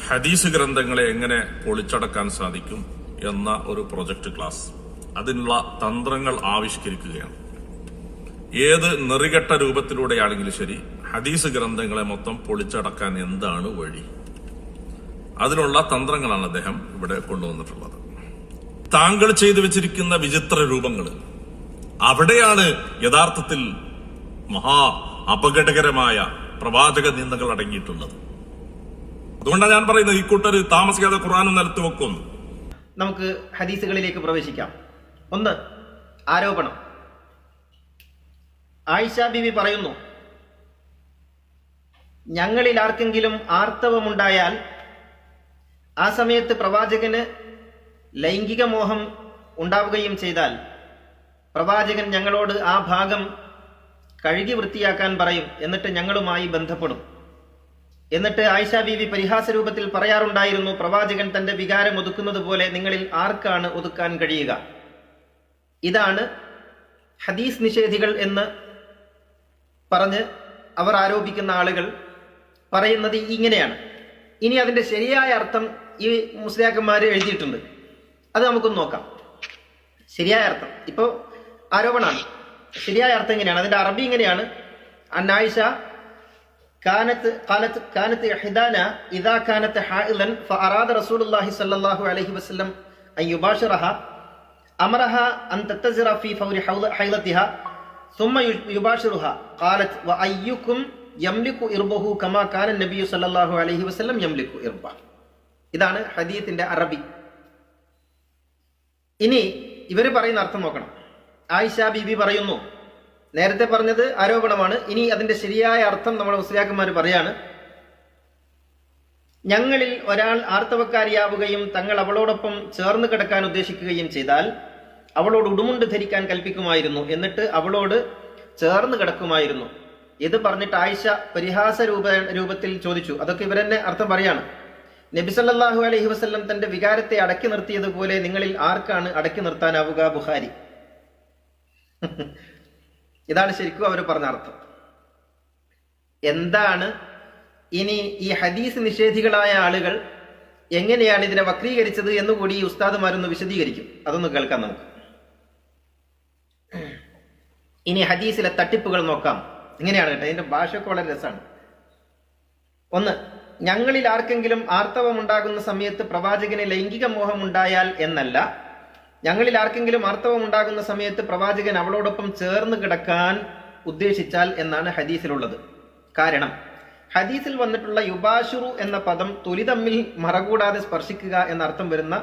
ഹദീസ് ഗ്രന്ഥങ്ങളെ എങ്ങനെ പൊളിച്ചടക്കാൻ സാധിക്കും എന്ന ഒരു പ്രൊജക്ട് ക്ലാസ്, അതിനുള്ള തന്ത്രങ്ങൾ ആവിഷ്കരിക്കുകയാണ്. ഏത് നെറികെട്ട രൂപത്തിലൂടെയാണെങ്കിലും ശരി, ഹദീസ് ഗ്രന്ഥങ്ങളെ മൊത്തം പൊളിച്ചടക്കാൻ എന്താണ് വഴി, അതിനുള്ള തന്ത്രങ്ങളാണ് അദ്ദേഹം ഇവിടെ കൊണ്ടുവന്നിട്ടുള്ളത്. താങ്കൾ ചെയ്തു വെച്ചിരിക്കുന്ന വിചിത്ര രൂപങ്ങൾ, അവിടെയാണ് യഥാർത്ഥത്തിൽ മഹാ അപകടകരമായ പ്രവാചക നിന്ദകൾ അടങ്ങിയിട്ടുള്ളത്. അതുകൊണ്ടാണ് ഞാൻ പറയുന്നത്, ഈ കൂട്ടർ താമസിക്കാതെ ഖുർആനും നിലത്ത് വെക്കുന്നു. നമുക്ക് ഹദീസുകളിലേക്ക് പ്രവേശിക്കാം. ഒന്ന്, ആരോപണം. ആയിഷ ബീവി പറയുന്നു, ഞങ്ങളിൽ ആർക്കെങ്കിലും ആർത്തവമുണ്ടായാൽ ആ സമയത്ത് പ്രവാചകന് ലൈംഗിക മോഹം ഉണ്ടാവുകയും ചെയ്താൽ പ്രവാചകൻ ഞങ്ങളോട് ആ ഭാഗം കഴുകി വൃത്തിയാക്കാൻ പറയും, എന്നിട്ട് ഞങ്ങളുമായി ബന്ധപ്പെടും. എന്നിട്ട് ആയിഷ ബീവി പരിഹാസ രൂപത്തിൽ പറയാറുണ്ടായിരുന്നു, പ്രവാചകൻ തന്റെ വികാരം ഒതുക്കുന്നത് പോലെ നിങ്ങളിൽ ആർക്കാണ് ഒതുക്കാൻ കഴിയുക? ഇതാണ് ഹദീസ് നിഷേധികൾ എന്ന് പറഞ്ഞ് അവർ ആരോപിക്കുന്ന ആളുകൾ പറയുന്നത് ഇങ്ങനെയാണ്. ഇനി അതിന്റെ ശരിയായ അർത്ഥം ഈ മുസ്ലിയാക്കന്മാർ എഴുതിയിട്ടുണ്ട്, അത് നമുക്കൊന്ന് നോക്കാം. ശരിയായ അർത്ഥം, ഇപ്പോ ആരോപണമാണ്. ശരിയായ അർത്ഥം എങ്ങനെയാണ്? അതിന്റെ അറബി ഇങ്ങനെയാണ്: അന്നായിഷ കാനത്ത് ഇഹ്ദാന ഇദാ കാനത്ത് ഹായിലൻ ഫഅറാദ റസൂലുള്ളാഹി സ്വല്ലല്ലാഹു അലൈഹി വസല്ലം അൻ യുബാശിറഹ അമറഹ അൻ തത്തസിറ ഫീ ഫൗരി ഹൈലതിഹ ثم يباشرها قالت وأيكم يملك إربه كما كان النبي صلى الله عليه وسلم يملك إربه. ഇതാണ് ഹദീത്തിന്റെ അറബി. ഇനി ഇവര് പറയുന്ന അർത്ഥം നോക്കണം. ആയിഷ ബീബി പറയുന്നു, നേരത്തെ പറഞ്ഞത് ആരോപണമാണ്, ഇനി അതിന്റെ ശരിയായ അർത്ഥം നമ്മുടെ മുസ്ലിയാക്കന്മാർ പറയാണ്: ഞങ്ങളിൽ ഒരാൾ ആർത്തവക്കാരിയാവുകയും തങ്ങൾ അവളോടൊപ്പം ചേർന്ന് കിടക്കാൻ ഉദ്ദേശിക്കുകയും ചെയ്താൽ അവളോട് ഉടുമുണ്ട് ധരിക്കാൻ കൽപ്പിക്കുമായിരുന്നു, എന്നിട്ട് അവളോട് ചേർന്ന് കിടക്കുമായിരുന്നു. ഇത് പറഞ്ഞിട്ട് ആയിഷ പരിഹാസ രൂപത്തിൽ ചോദിച്ചു. അതൊക്കെ ഇവരെന്നെ അർത്ഥം പറയാണ്. നബി സല്ലല്ലാഹു അലൈഹി വസല്ലം തന്റെ വികാരത്തെ അടക്കി നിർത്തിയതുപോലെ നിങ്ങളിൽ ആർക്കാണ് അടക്കി നിർത്താനാവുക? ബുഖാരി. ഇതാണ് ശരിക്കും അവർ പറഞ്ഞ അർത്ഥം. എന്താണ് ഇനി ഈ ഹദീസ് നിഷേധികളായ ആളുകൾ എങ്ങനെയാണ് ഇതിനെ വക്രീകരിച്ചത് എന്നുകൂടി ഈ ഉസ്താദുമാരൊന്ന് വിശദീകരിക്കും. അതൊന്ന് കേൾക്കാം നമുക്ക്. ഇനി ഹദീസിലെ തട്ടിപ്പുകൾ നോക്കാം. ഇങ്ങനെയാണ് കേട്ടോ, അതിന്റെ ഭാഷയൊക്കെ വളരെ രസമാണ്. ഒന്ന്, ഞങ്ങളിൽ ആർക്കെങ്കിലും ആർത്തവം ഉണ്ടാകുന്ന സമയത്ത് പ്രവാചകന് ലൈംഗിക മോഹം ഉണ്ടായാൽ എന്നല്ല, ഞങ്ങളിൽ ആർക്കെങ്കിലും ആർത്തവം ഉണ്ടാകുന്ന സമയത്ത് പ്രവാചകൻ അവളോടൊപ്പം ചേർന്ന് കിടക്കാൻ ഉദ്ദേശിച്ചാൽ എന്നാണ് ഹദീസിലുള്ളത്. കാരണം ഹദീസിൽ വന്നിട്ടുള്ള യുബാശുറു എന്ന പദം തൊലി തമ്മിൽ മറകൂടാതെ സ്പർശിക്കുക എന്നർത്ഥം വരുന്ന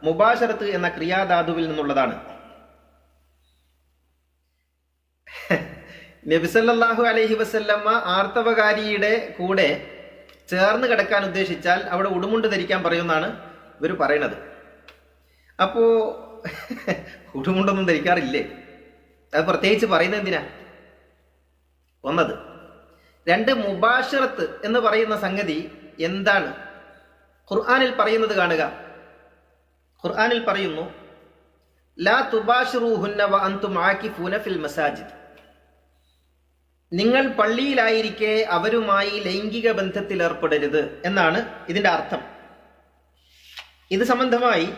മുബാശറത്ത് എന്ന ക്രിയാധാതുവിൽ നിന്നുള്ളതാണ്. നബി സല്ലല്ലാഹു അലൈഹി വസല്ലമ ആർത്തവകാരിയുടെ കൂടെ ചേർന്ന് കിടക്കാൻ ഉദ്ദേശിച്ചാൽ അവിടെ ഉടുമുണ്ട് ധരിക്കാൻ പറയുമെന്നാണ് ഇവർ പറയുന്നത്. അപ്പോ ഉടുമുണ്ടൊന്നും ധരിക്കാറില്ലേ? അത് പ്രത്യേകിച്ച് പറയുന്നത് എന്തിനാ? ഒന്നത്. രണ്ട്, മുബാശറത്ത് എന്ന് പറയുന്ന സംഗതി എന്താണ്? ഖുർആനിൽ പറയുന്നത് കാണുക. ഖുർആനിൽ പറയുന്നു, ലാ തുബാശിറൂഹുന്ന വ അൻതും ആകിഫൂന ഫിൽ മസാജിദ്. നിങ്ങൾ പള്ളിയിലായിരിക്കെ അവരുമായി ലൈംഗിക ബന്ധത്തിൽ ഏർപ്പെടരുത് എന്നാണ് ഇതിന്റെ അർത്ഥം. ഇത് സംബന്ധമായി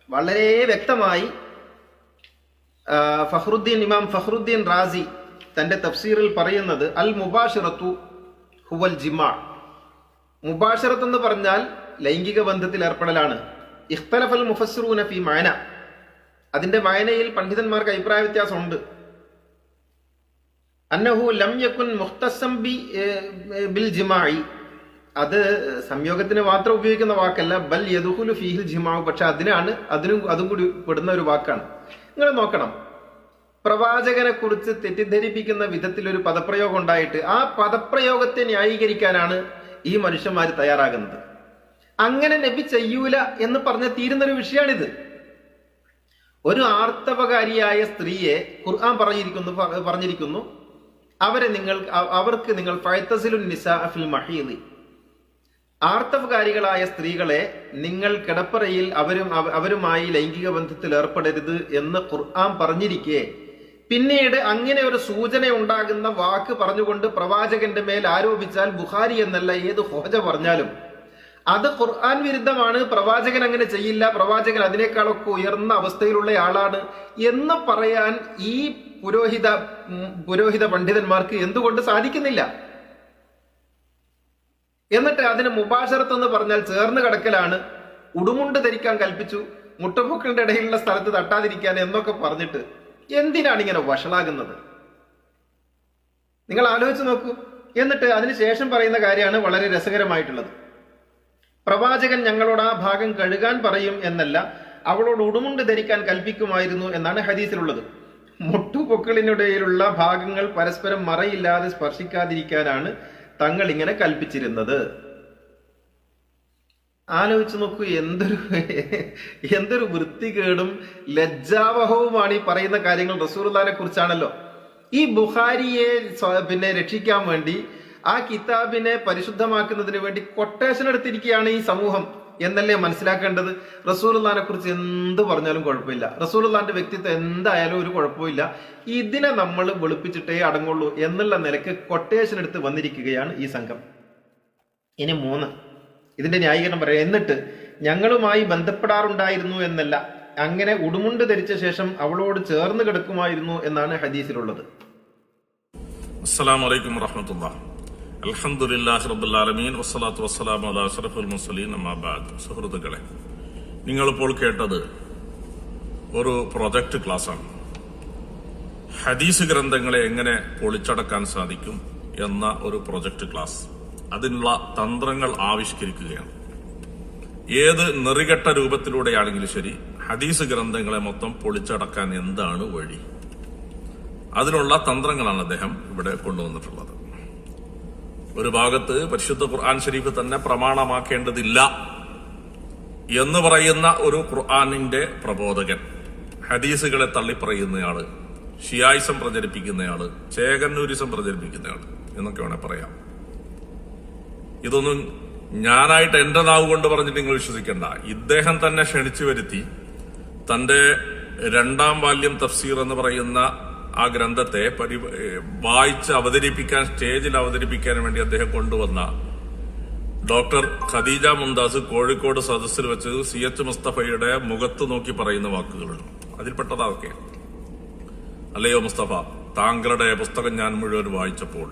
വളരെ വ്യക്തമായി ഇമാം ഫഖ്റുദ്ദീൻ റാസി തന്റെ തഫ്സീറിൽ പറയുന്നത്, അൽ മുബാശിറത്തു ഹുവൽ ജിമാ. മുബാശിറത്ത് എന്ന് പറഞ്ഞാൽ ലൈംഗിക ബന്ധത്തിൽ ഏർപ്പെടലാണ്. ഇഖ്തലഫൽ മുഫസ്സിറൂന ഫീ മഅന. അതിന്റെ മഅനയിൽ പണ്ഡിതന്മാർക്ക് അഭിപ്രായ വ്യത്യാസമുണ്ട്. അന്നഹു ലം യകുൻ മുഖ്തസം ബിൽ ജിമാഇ. അത് സംയോഗത്തിന് മാത്രം ഉപയോഗിക്കുന്ന വാക്കല്ല, ബൽ യദ്ഖുലു ഫീഹിൽ ജിമാഉ. പക്ഷെ അതും കൂടി പെടുന്ന ഒരു വാക്കാണ്. നിങ്ങൾ നോക്കണം, പ്രവാചകനെ കുറിച്ച് തെറ്റിദ്ധരിപ്പിക്കുന്ന വിധത്തിൽ ഒരു പദപ്രയോഗം ഉണ്ടായിട്ട് ആ പദപ്രയോഗത്തെ ന്യായീകരിക്കാനാണ് ഈ മനുഷ്യന്മാർ തയ്യാറാകുന്നത്. അങ്ങനെ നബി ചെയ്യൂല എന്ന് പറഞ്ഞ തീരുന്നൊരു വിഷയമാണിത്. ഒരു ആർത്തവകാരിയായ സ്ത്രീയെ ഖുർആൻ പറഞ്ഞിരിക്കുന്നു, അവർക്ക് നിങ്ങൾ ഫഅ്തസിലുൻ നിസാ ഫിൽ മഹീദ്. ആർത്തവകാരികളായ സ്ത്രീകളെ നിങ്ങൾ കിടപ്പറയിൽ അവരുമായി ലൈംഗിക ബന്ധത്തിൽ ഏർപ്പെടരുത് എന്ന് ഖുർആൻ പറഞ്ഞിരിക്കെ പിന്നീട് അങ്ങനെ ഒരു സൂചന ഉണ്ടാകുന്ന വാക്ക് പറഞ്ഞുകൊണ്ട് പ്രവാചകന്റെ മേൽ ആരോപിച്ചാൽ ബുഖാരി എന്നല്ല ഏത് ഹോജ പറഞ്ഞാലും അത് ഖുർആൻ വിരുദ്ധമാണ്, പ്രവാചകൻ അങ്ങനെ ചെയ്യില്ല, പ്രവാചകൻ അതിനേക്കാളൊക്കെ ഉയർന്ന അവസ്ഥയിലുള്ള ആളാണ് എന്ന് പറയാൻ ഈ പുരോഹിത പണ്ഡിതന്മാർക്ക് എന്തുകൊണ്ട് സാധിക്കുന്നില്ല? എന്നിട്ട് അതിന് മുബാശറത്ത് എന്ന് പറഞ്ഞാൽ ചേർന്ന് കിടക്കലാണ്, ഉടുമുണ്ട് ധരിക്കാൻ കൽപ്പിച്ചു, മുട്ടപ്പൊക്കളുടെ ഇടയിലുള്ള സ്ഥലത്ത് തട്ടാതിരിക്കാൻ എന്നൊക്കെ പറഞ്ഞിട്ട് എന്തിനാണ് ഇങ്ങനെ വഷളാകുന്നത്? നിങ്ങൾ ആലോചിച്ച് നോക്കൂ. എന്നിട്ട് അതിനുശേഷം പറയുന്ന കാര്യമാണ് വളരെ രസകരമായിട്ടുള്ളത്. പ്രവാചകൻ ഞങ്ങളോട് ആ ഭാഗം കഴുകാൻ പറയും എന്നല്ല, അവളോട് ഉടുമുണ്ട് ധരിക്കാൻ കൽപ്പിക്കുമായിരുന്നു എന്നാണ് ഹദീസിലുള്ളത്. മുട്ടുപൊക്കളിനിടയിലുള്ള ഭാഗങ്ങൾ പരസ്പരം മറയില്ലാതെ സ്പർശിക്കാതിരിക്കാനാണ് തങ്ങൾ ഇങ്ങനെ കൽപ്പിച്ചിരുന്നത്. ആലോചിച്ച് നോക്കൂ, എന്തൊരു വൃത്തികേടും ലജ്ജാവഹവുമാണ് ഈ പറയുന്ന കാര്യങ്ങൾ. റസൂലുള്ളാഹിനെ കുറിച്ചാണല്ലോ. ഈ ബുഖാരിയെ രക്ഷിക്കാൻ വേണ്ടി, ആ കിതാബിനെ പരിശുദ്ധമാക്കുന്നതിന് വേണ്ടി കൊട്ടേഷൻ എടുത്തിരിക്കുകയാണ് ഈ സമൂഹം എന്നല്ലേ മനസ്സിലാക്കേണ്ടത്. റസൂലുള്ളാഹിനെ കുറിച്ച് എന്ത് പറഞ്ഞാലും കുഴപ്പമില്ല, റസൂലുള്ളാഹിന്റെ വ്യക്തിത്വം എന്തായാലും ഒരു കുഴപ്പമില്ല, ഇതിനെ നമ്മൾ വെളുപ്പിച്ചിട്ടേ അടങ്ങുള്ളൂ എന്നുള്ള നിലക്ക് കൊട്ടേഷൻ എടുത്ത് വന്നിരിക്കുകയാണ് ഈ സംഘം. ഇനി 3, ഇതിന്റെ ന്യായീകരണം പറയാം. എന്നിട്ട് ഞങ്ങളുമായി ബന്ധപ്പെടാറുണ്ടായിരുന്നു എന്നല്ല, അങ്ങനെ ഉടുമുണ്ട് ധരിച്ച ശേഷം അവളോട് ചേർന്ന് കിടക്കുമായിരുന്നു എന്നാണ് ഹദീസിലുള്ളത്. അസ്സലാമു അലൈക്കും വറഹ്മത്തുള്ളാഹി. അൽഹംദുലില്ലാഹി റബ്ബിൽ ആലമീൻ വസ്സലാത്തു വസ്സലാമു അലാ അഷ്റഫിൽ മുർസലീൻ അമ്മാ ബഅദ്. സുഹൃത്തുക്കളെ, നിങ്ങളിപ്പോൾ കേട്ടത് ഒരു പ്രൊജക്ട് ക്ലാസ്സാണ്. ഹദീസ് ഗ്രന്ഥങ്ങളെ എങ്ങനെ പൊളിച്ചടക്കാൻ സാധിക്കും എന്ന ഒരു പ്രൊജക്ട് ക്ലാസ്. അതിനുള്ള തന്ത്രങ്ങൾ ആവിഷ്കരിക്കുകയാണ്. ഏത് നെറികെട്ട രൂപത്തിലൂടെയാണെങ്കിലും ശരി, ഹദീസ് ഗ്രന്ഥങ്ങളെ മൊത്തം പൊളിച്ചടക്കാൻ എന്താണ് വഴി, അതിനുള്ള തന്ത്രങ്ങളാണ് അദ്ദേഹം ഇവിടെ കൊണ്ടുവന്നിട്ടുള്ളത്. ഒരു ഭാഗത്ത് പരിശുദ്ധ ഖുർആൻ ഷരീഫ് തന്നെ പ്രമാണമാക്കേണ്ടതില്ല എന്ന് പറയുന്ന ഒരു ഖുർആനിന്റെ പ്രബോധകൻ, ഹദീസുകളെ തള്ളിപ്പറയുന്നയാള്, ഷിയായിസം പ്രചരിപ്പിക്കുന്നയാള്, ചേകന്നൂരിസം പ്രചരിപ്പിക്കുന്നയാള് എന്നൊക്കെ വേണേ പറയാം. ഇതൊന്നും ഞാനായിട്ട് എന്റെ നാവ് കൊണ്ട് പറഞ്ഞിട്ട് നിങ്ങൾ വിശ്വസിക്കേണ്ട. ഇദ്ദേഹം തന്നെ ക്ഷണിച്ചു വരുത്തി തന്റെ 2ാം വാല്യം തഫ്സീർ എന്ന് പറയുന്ന ആ ഗ്രന്ഥത്തെ വായിച്ച് അവതരിപ്പിക്കാൻ, സ്റ്റേജിൽ അവതരിപ്പിക്കാൻ വേണ്ടി അദ്ദേഹം കൊണ്ടുവന്ന ഡോക്ടർ ഖദീജ മുംതാസ് കോഴിക്കോട് സദസ്സിൽ വെച്ച് CH മുസ്തഫയുടെ മുഖത്ത് നോക്കി പറയുന്ന വാക്കുകളുണ്ട്. അതിൽപ്പെട്ടതൊക്കെ, അല്ലയോ മുസ്തഫ, താങ്കളുടെ പുസ്തകം ഞാൻ മുഴുവൻ വായിച്ചപ്പോൾ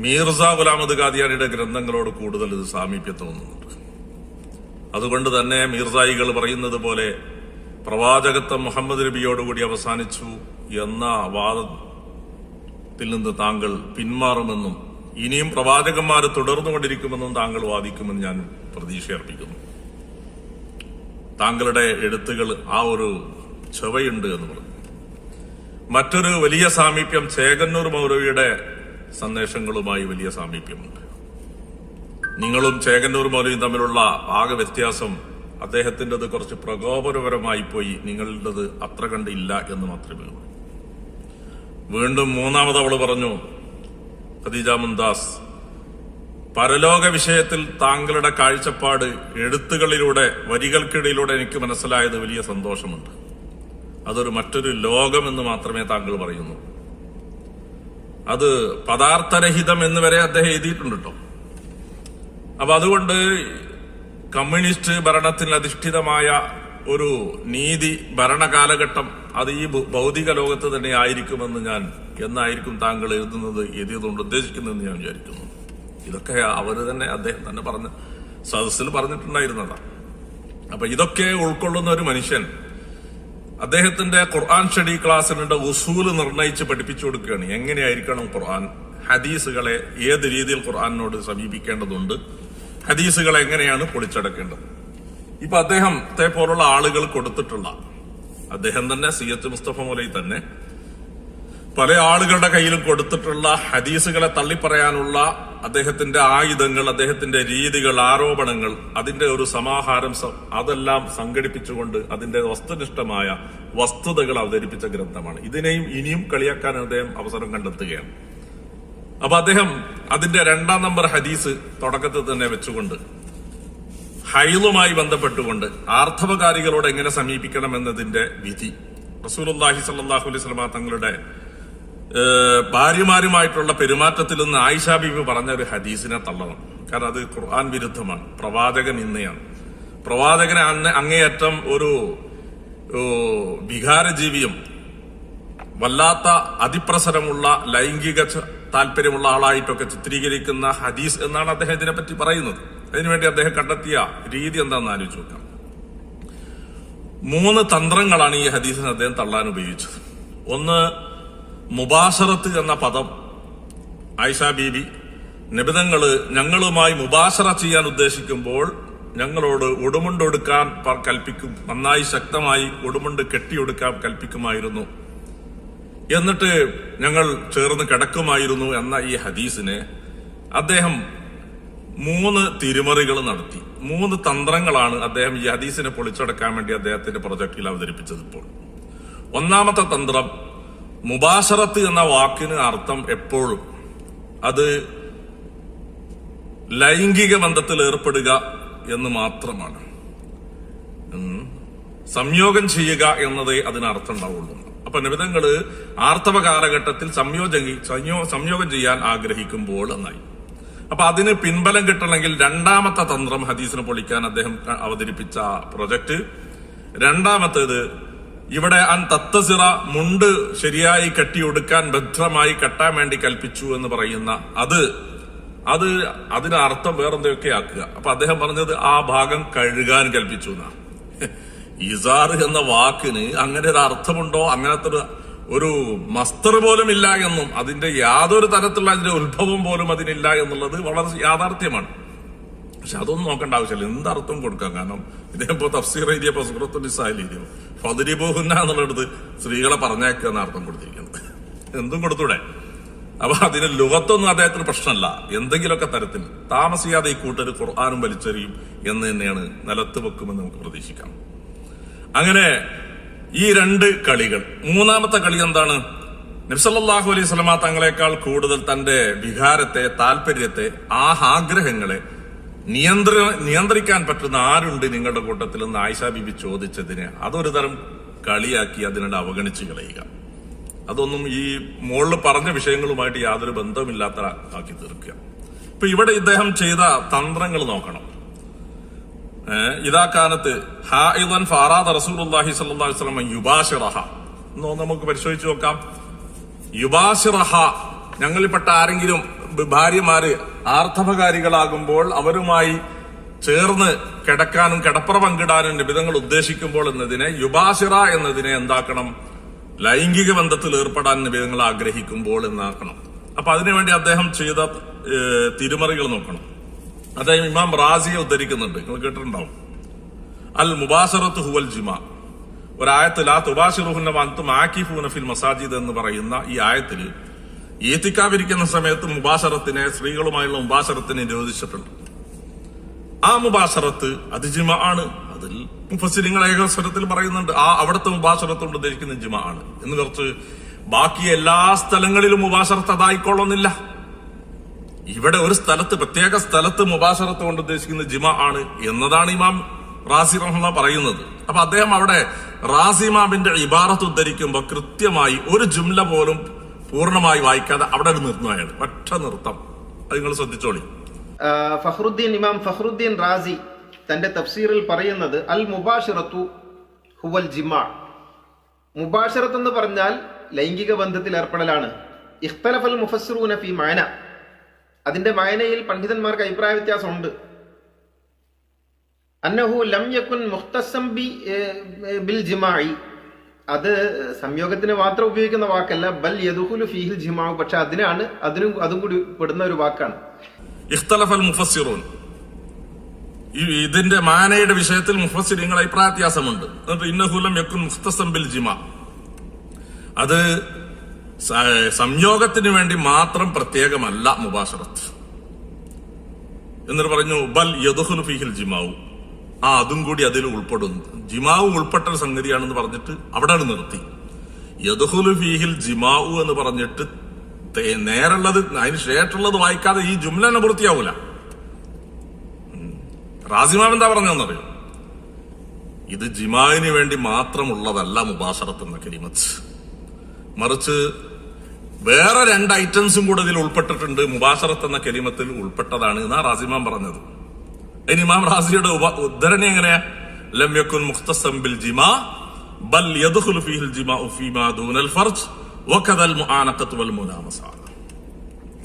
മീർസ ഗുലാമദ് ഖാദിയാനിയുടെ ഗ്രന്ഥങ്ങളോട് കൂടുതൽ ഇത് സാമീപ്യം തോന്നുന്നുണ്ട്. അതുകൊണ്ട് തന്നെ മീർസായികൾ പറയുന്നത് പോലെ പ്രവാചകത്വം മുഹമ്മദ് നബിയോടുകൂടി അവസാനിച്ചു എന്ന വാദത്തിൽ നിന്ന് താങ്കൾ പിന്മാറുമെന്നും ഇനിയും പ്രവാചകന്മാർ തുടർന്നുകൊണ്ടിരിക്കുമെന്നും താങ്കൾ വാദിക്കുമെന്ന് ഞാൻ പ്രതീക്ഷയർപ്പിക്കുന്നു. താങ്കളുടെ എഴുത്തുകൾ ആ ഒരു ചുവയുണ്ട് എന്ന് പറഞ്ഞു. മറ്റൊരു വലിയ സാമീപ്യം ചേകന്നൂർ മൗലവിയുടെ സന്ദേശങ്ങളുമായി വലിയ സാമീപ്യമുണ്ട്. നിങ്ങളും ചേകന്നൂർ മൗലവിയും തമ്മിലുള്ള ആകെ വ്യത്യാസം അദ്ദേഹത്തിൻ്റെത് കുറച്ച് പ്രകോപനപരമായി പോയി, നിങ്ങളുടേത് അത്ര കണ്ടില്ല എന്ന് മാത്രമേ ഉള്ളൂ. വീണ്ടും 3ാമത് അവള് പറഞ്ഞു, ഖദീജ മുംതാസ്, പരലോക വിഷയത്തിൽ താങ്കളുടെ കാഴ്ചപ്പാട് എഴുത്തുകളിലൂടെ, വരികൾക്കിടയിലൂടെ എനിക്ക് മനസ്സിലായത് വലിയ സന്തോഷമുണ്ട്. അതൊരു മറ്റൊരു ലോകമെന്ന് മാത്രമേ താങ്കൾ പറയുന്നു. അത് പദാർത്ഥരഹിതം എന്ന് വരെ അദ്ദേഹം എഴുതിയിട്ടുണ്ട് കേട്ടോ. അപ്പൊ അതുകൊണ്ട് കമ്മ്യൂണിസ്റ്റ് ഭരണത്തിൽ അധിഷ്ഠിതമായ ഒരു നീതി ഭരണകാലഘട്ടം അത് ഈ ഭൗതിക ലോകത്ത് തന്നെ ആയിരിക്കുമെന്ന് എന്നായിരിക്കും താങ്കൾ എഴുതിയതുകൊണ്ട് ഉദ്ദേശിക്കുന്നതെന്ന് ഞാൻ വിചാരിക്കുന്നു. ഇതൊക്കെ അദ്ദേഹം തന്നെ പറഞ്ഞ സദസ്സിൽ പറഞ്ഞിട്ടുണ്ടായിരുന്നതാണ്. അപ്പൊ ഇതൊക്കെ ഉൾക്കൊള്ളുന്ന ഒരു മനുഷ്യൻ അദ്ദേഹത്തിന്റെ ഖുർആൻ സ്റ്റഡി ക്ലാസ്സിനുണ്ട് ഉസൂല് നിർണയിച്ച് പഠിപ്പിച്ചു കൊടുക്കുകയാണ്. എങ്ങനെയായിരിക്കണം ഖുർആൻ, ഹദീസുകളെ ഏത് രീതിയിൽ ഖുർആനോട് സമീപിക്കേണ്ടതുണ്ട്, ഹദീസുകളെ എങ്ങനെയാണ് പൊളിച്ചടക്കേണ്ടത്. ഇപ്പൊ അദ്ദേഹത്തെ പോലുള്ള ആളുകൾ കൊടുത്തിട്ടുള്ള, അദ്ദേഹം തന്നെ CH മുസ്തഫ മൗലവി തന്നെ പല ആളുകളുടെ കയ്യിലും കൊടുത്തിട്ടുള്ള ഹദീസുകളെ തള്ളിപ്പറയാനുള്ള അദ്ദേഹത്തിന്റെ ആയുധങ്ങൾ, അദ്ദേഹത്തിന്റെ രീതികൾ, ആരോപണങ്ങൾ, അതിന്റെ ഒരു സമാഹാരം, അതെല്ലാം സംഘടിപ്പിച്ചുകൊണ്ട് അതിന്റെ വസ്തുനിഷ്ഠമായ വസ്തുതകൾ അവതരിപ്പിച്ച ഗ്രന്ഥമാണ്. ഇതിനെയും ഇനിയും കളിയാക്കാൻ അദ്ദേഹം അവസരം കണ്ടെത്തുകയാണ്. അപ്പൊ അദ്ദേഹം അതിന്റെ 2ാം നമ്പർ ഹദീസ് തുടക്കത്തിൽ തന്നെ വെച്ചുകൊണ്ട് ഹൈലുമായി ബന്ധപ്പെട്ടുകൊണ്ട് ആർത്തവകാരികളോട് എങ്ങനെ സമീപിക്കണം എന്നതിന്റെ വിധി, റസൂലുള്ളാഹി സ്വല്ലല്ലാഹു അലൈഹി വസല്ലം തങ്ങളുടെ ഭാര്യമാരുമായിട്ടുള്ള പെരുമാറ്റത്തിൽ നിന്ന് ആയിഷ ബീബി പറഞ്ഞ ഒരു ഹദീസിനെ തള്ളണം. കാരണം അത് ഖുർആൻ വിരുദ്ധമാണ്, പ്രവാചകൻ ഇന്നയാണ്. പ്രവാചകനെ അങ്ങേയറ്റം ഒരു വികാരജീവിയും വല്ലാത്ത അതിപ്രസരമുള്ള ലൈംഗിക താല്പര്യമുള്ള ആളായിട്ടൊക്കെ ചിത്രീകരിക്കുന്ന ഹദീസ് എന്നാണ് അദ്ദേഹം ഇതിനെപ്പറ്റി പറയുന്നത്. അതിനുവേണ്ടി അദ്ദേഹം കണ്ടെത്തിയ രീതി എന്താണെന്ന് ആലോചിച്ച് നോക്കാം. 3 തന്ത്രങ്ങളാണ് ഈ ഹദീസിന് അദ്ദേഹം തള്ളാൻ ഉപയോഗിച്ചത്. ഒന്ന്, മുബാശറത്ത് എന്ന പദം ആയിഷ ബീബി നബിതങ്ങള് ഞങ്ങളുമായി മുബാശറ ചെയ്യാൻ ഉദ്ദേശിക്കുമ്പോൾ ഞങ്ങളോട് ഉടുമുണ്ടൊടുക്കാൻ കൽപ്പിക്കും, നന്നായി ശക്തമായി ഉടുമുണ്ട് കെട്ടിയൊടുക്കാൻ കൽപ്പിക്കുമായിരുന്നു, എന്നിട്ട് ഞങ്ങൾ ചേർന്ന് കിടക്കുമായിരുന്നു എന്ന ഈ ഹദീസിനെ അദ്ദേഹം 3 തിരിമറികൾ നടത്തി. 3 തന്ത്രങ്ങളാണ് അദ്ദേഹം ഈ ഹദീസിനെ പൊളിച്ചടക്കാൻ വേണ്ടി അദ്ദേഹത്തിന്റെ പ്രൊജക്റ്റിൽ അവതരിപ്പിച്ചത്. ഇപ്പോൾ ഒന്നാമത്തെ തന്ത്രം, മുബാശറത്ത് എന്ന വാക്കിന് അർത്ഥം എപ്പോഴും അത് ലൈംഗിക ബന്ധത്തിൽ ഏർപ്പെടുക എന്ന് മാത്രമാണ്. സംയോഗം ചെയ്യുക എന്നതേ അതിനർത്ഥം ഉണ്ടാവുള്ളൂ. അപ്പൊ നിബിധങ്ങള് ആർത്തവ കാലഘട്ടത്തിൽ സംയോഗം ചെയ്യാൻ ആഗ്രഹിക്കുമ്പോൾ എന്നായി. അപ്പൊ അതിന് പിൻബലം കിട്ടണമെങ്കിൽ രണ്ടാമത്തെ തന്ത്രം ഹദീസിനെ പൊളിക്കാൻ അദ്ദേഹം അവതരിപ്പിച്ച പ്രൊജക്ട്. രണ്ടാമത്തേത്, ഇവിടെ തത്തസിറ മുണ്ട് ശരിയായി കെട്ടിയൊടുക്കാൻ ഭദ്രമായി കെട്ടാൻ വേണ്ടി കൽപ്പിച്ചു എന്ന് പറയുന്ന അതിന് അർത്ഥം വേറെന്തൊക്കെ ആക്കുക. അപ്പൊ അദ്ദേഹം പറഞ്ഞത് ആ ഭാഗം കഴുകാൻ കൽപ്പിച്ചു എന്നാ. ഇസാർ എന്ന വാക്കിന് അങ്ങനെ ഒരു അർത്ഥമുണ്ടോ? അങ്ങനത്തെ ഒരു മസ്തർ പോലും ഇല്ല എന്നും അതിന്റെ യാതൊരു തരത്തിലുള്ള അതിന്റെ ഉത്ഭവം പോലും അതിനില്ല എന്നുള്ളത് വളരെ യാഥാർത്ഥ്യമാണ്. പക്ഷെ അതൊന്നും നോക്കേണ്ട ആവശ്യമില്ല, എന്തർത്ഥം കൊടുക്കാം. കാരണം ഇതേപ്പോ തഫ്സീർ എഴുതിയപ്പോ സൂറത്തുൽ നിസായിൽ എഴുതിയോ ഫദ്രിബൂഹുന്ന എന്നുള്ളത് സ്ത്രീകളെ പറഞ്ഞേക്കുക എന്ന അർത്ഥം കൊടുത്തിരിക്കുന്നത്. എന്തും കൊടുത്തൂടെ? അപ്പൊ അതിന് ലുഗത്തൊന്നും അദ്ദേഹത്തിന് പ്രശ്നമല്ല. എന്തെങ്കിലുമൊക്കെ തരത്തിൽ താമസിയാതെ ഈ കൂട്ടർ ഖുർആനും വലിച്ചെറിയും എന്ന് തന്നെയാണ് നിലത്ത് വെക്കുമെന്ന് നമുക്ക് പ്രതീക്ഷിക്കാം. അങ്ങനെ ഈ 2 കളികൾ. മൂന്നാമത്തെ കളി എന്താണ്? നബി സല്ലല്ലാഹു അലൈഹി വസല്ലമ തങ്ങളെക്കാൾ കൂടുതൽ തന്റെ വികാരത്തെ, താല്പര്യത്തെ, ആഗ്രഹങ്ങളെ നിയന്ത്രിക്കാൻ പറ്റുന്ന ആരുണ്ട് നിങ്ങളുടെ കൂട്ടത്തിൽ എന്ന് ആയിഷ ബീബി ചോദിച്ചതിന് അതൊരു തരം കളിയാക്കി അതിനിടെ അവഗണിച്ച് കളയുക. അതൊന്നും ഈ മുകളിൽ പറഞ്ഞ വിഷയങ്ങളുമായിട്ട് യാതൊരു ബന്ധമില്ലാത്ത ആക്കി തീർക്കുക. ഇപ്പൊ ഇവിടെ ഇദ്ദേഹം ചെയ്ത തന്ത്രങ്ങൾ നോക്കണം. ഇതാ കാലത്ത് ഹായിദൻ ഫാറാദ റസൂലുള്ളാഹി സ്വല്ലല്ലാഹു അലൈഹി വസല്ലം യുബാശിറഹ എന്നോ നമുക്ക് പരിശോധിച്ച് നോക്കാം. യുബാശിറഹ, ഞങ്ങളിൽപ്പെട്ട ആരെങ്കിലും ഭാര്യമാര് ആർത്തവകാരികളാകുമ്പോൾ അവരുമായി ചേർന്ന് കിടക്കാനും കിടപ്പറ പങ്കിടാനും നിബിധങ്ങൾ ഉദ്ദേശിക്കുമ്പോൾ എന്നതിനെ, യുബാശിറ എന്നതിനെ എന്താക്കണം? ലൈംഗിക ബന്ധത്തിൽ ഏർപ്പെടാൻ നിബിധങ്ങൾ ആഗ്രഹിക്കുമ്പോൾ എന്നാക്കണം. അപ്പൊ അതിനുവേണ്ടി അദ്ദേഹം ചെയ്ത തിരുമറികൾ നോക്കണം. അദ്ദേഹം ഇമാം റാസിയെ ഉദ്ധരിക്കുന്നുണ്ട്, നിങ്ങൾ കേട്ടിട്ടുണ്ടാവും. അൽ മുബാശറത്ത് ഹുവൽ ജിമാ, ഒരായത്ത് ലാ തുബാശിറുഹുന്ന വഅൻതും ആകിഫൂന ഫിൽ മസാജിദ് എന്ന് പറയുന്ന ഈ ആയത്തില് ഈത്തിക്കാവിരിക്കുന്ന സമയത്ത് മുബാശറത്തിനെ, സ്ത്രീകളുമായുള്ള മുബാശറത്തിനെ നിരോധിച്ചിട്ടുണ്ട്. ആ മുബാശറത്ത് അത് ജിമാ ആണ്. അതിൽ മുഫസ്സിരിങ്ങൾ ഏകസ്വരത്തിൽ പറയുന്നുണ്ട് അവിടുത്തെ മുബാശറത്ത് കൊണ്ട് ഉദ്ദേശിക്കുന്ന ജിമാ ആണ് എന്ന്. കുറച്ച് ബാക്കി എല്ലാ സ്ഥലങ്ങളിലും മുബാശറത്ത് അതായിക്കൊള്ളുന്നില്ല. ഇവിടെ ഒരു സ്ഥലത്ത്, പ്രത്യേക സ്ഥലത്ത് മുബാശറത്ത് കൊണ്ട് ഉദ്ദേശിക്കുന്ന ജിമാ ആണ് എന്നതാണ് ഇമാം റാസി റഹ്മത്തുള്ളാഹി പറയുന്നത്. അപ്പൊ അദ്ദേഹം അവിടെ റാസി ഇമാമിന്റെ ഇബാറത്ത് ഉദ്ധരിക്കുമ്പോൾ കൃത്യമായി ഒരു ജുംല പോലും പൂർണ്ണമായി വായിക്കാതെ അവിടെ നിർത്തുകയാണ്. ഒറ്റ നൃത്തം. അത് നിങ്ങൾ ശ്രദ്ധിച്ചോളി. ഇമാം ഫഖ്റുദ്ദീൻ റാസി തന്റെ തഫ്സീറിൽ പറയുന്നത് അൽ മുബാശിറത്തു ഹുവൽ ജിമാ. മുബാശിറത്ത് എന്ന് പറഞ്ഞാൽ ലൈംഗിക ബന്ധത്തിൽ ഏർപ്പെടലാണ്. ഇഖ്തലഫൽ മുഫസ്സിറൂന ഫീ മഅന, അതിന്റെ മഅനയിൽ പണ്ഡിതന്മാർക്ക് അഭിപ്രായ വ്യത്യാസമുണ്ട്. അന്നഹു ലം യകുൻ മുഖ്തസ്സം ബിൽ ജിമാഇ, അത് സംയോഗത്തിന് മാത്രം ഉപയോഗിക്കുന്ന വാക്കല്ല. ബൽ യദ്ഖുലു ഫീഹിൽ ജിമാഉ, പക്ഷെ അതും കൂടി പെടുന്ന ഒരു വാക്കാണ്. ഇഖ്തലഫൽ മുഫസ്സിറൂൻ, ഇതിന്റെ മാനയുടെ വിഷയത്തിൽ മുഫസ്സിരിങ്ങൾ അഭിപ്രായ വ്യത്യാസമുണ്ട്. ഇന്നഹു ലം യകുൻ മുഖ്തസ്സം ബിൽ ജിമാ, അത് സംയോഗത്തിന് വേണ്ടി മാത്രം പ്രത്യേകമല്ല മുബാശറത്ത്. എന്നിട്ട് പറഞ്ഞു ബൽ യദ്ഖുലു ഫീഹിൽ ജിമാഉ, അതും കൂടി അതിൽ ഉൾപ്പെടുന്നു. ജിമാഉ ഉൾപ്പെട്ട സംഗതിയാണെന്ന് പറഞ്ഞിട്ട് അവിടെ നിർത്തി. യദ്ഖുലു ഫീഹിൽ ജിമാഉ എന്ന് പറഞ്ഞിട്ട് നേരുള്ളത്, അതിന് ശേഷമുള്ളത് വായിക്കാതെ ഈ ജുംല തന്നെ പൂർത്തിയാവൂല. റാസിമാം എന്താ പറഞ്ഞതെന്നറിയോ? ഇത് ജിമാഇന് വേണ്ടി മാത്രമുള്ളതല്ല മുബാശറത്ത് എന്ന കലിമത്ത്. മറിച്ച് വേറെ 2 ഐറ്റംസും കൂടെ ഇതിൽ ഉൾപ്പെട്ടിട്ടുണ്ട്. മുബാശറത്ത് എന്ന കലിമത്തിൽ ഉൾപ്പെട്ടതാണ് എന്നാ റാസിമാൻ പറഞ്ഞത്. അതിന് ഇമാം റാസിയുടെ ഉദ്ധരണി എങ്ങനെയാ? ലം യകുൻ മുഖ്തസം ബിൽ ജിമാ ബൽ യദ്ഖുലു ഫീഹിൽ ജിമാഉ ഫീമാ ദൂനൽ ഫർജ് വകദൽ മുആനഖത്തു വൽ മുനാമസ.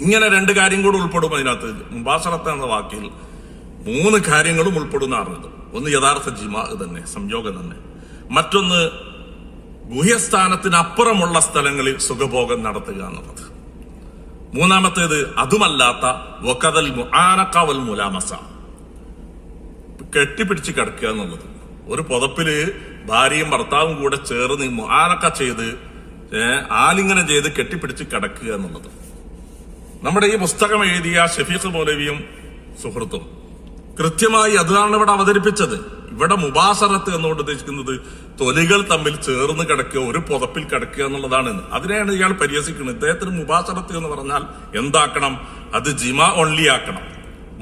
ഇങ്ങനെ 2 കാര്യം കൂടെ ഉൾപ്പെടും അതിനകത്ത്. മുബാശറത്ത് എന്ന വാക്കിൽ 3 കാര്യങ്ങളും ഉൾപ്പെടുന്ന അറിഞ്ഞത്. ഒന്ന് യഥാർത്ഥ ജിമാ തന്നെ, സംയോഗം തന്നെ. മറ്റൊന്ന് ഗുഹ്യസ്ഥാനത്തിനപ്പുറമുള്ള സ്ഥലങ്ങളിൽ സുഖഭോഗം നടത്തുക എന്നുള്ളത്. മൂന്നാമത്തേത് അതുമല്ലാത്ത വകദൽ മുആനഖ വൽ മുലാമസ, കെട്ടിപ്പിടിച്ച് കിടക്കുക എന്നുള്ളത്. ഒരു പുതപ്പില് ഭാര്യയും ഭർത്താവും കൂടെ ചേർന്ന് മുആനഖ ചെയ്ത് ആലിംഗനം ചെയ്ത് കെട്ടിപ്പിടിച്ച് കിടക്കുക എന്നുള്ളത്. നമ്മുടെ ഈ പുസ്തകം എഴുതിയ ഷഫീഖ് മൗലവിയും സുഹൃത്തും കൃത്യമായി അതാണ് ഇവിടെ അവതരിപ്പിച്ചത്. ഇവിടെ മുബാശറത്ത് എന്നുകൊണ്ട് ഉദ്ദേശിക്കുന്നത് തൊലികൾ തമ്മിൽ ചേർന്ന് കിടക്കുക, ഒരു പുതപ്പിൽ കിടക്കുക എന്നുള്ളതാണ്. അതിനെയാണ് ഇയാൾ പരിഹസിക്കുന്നത്. ഇദ്ദേഹത്തിന് മുബാശറത്ത് എന്ന് പറഞ്ഞാൽ എന്താക്കണം? അത് ജിമാ ഓൺലി ആക്കണം,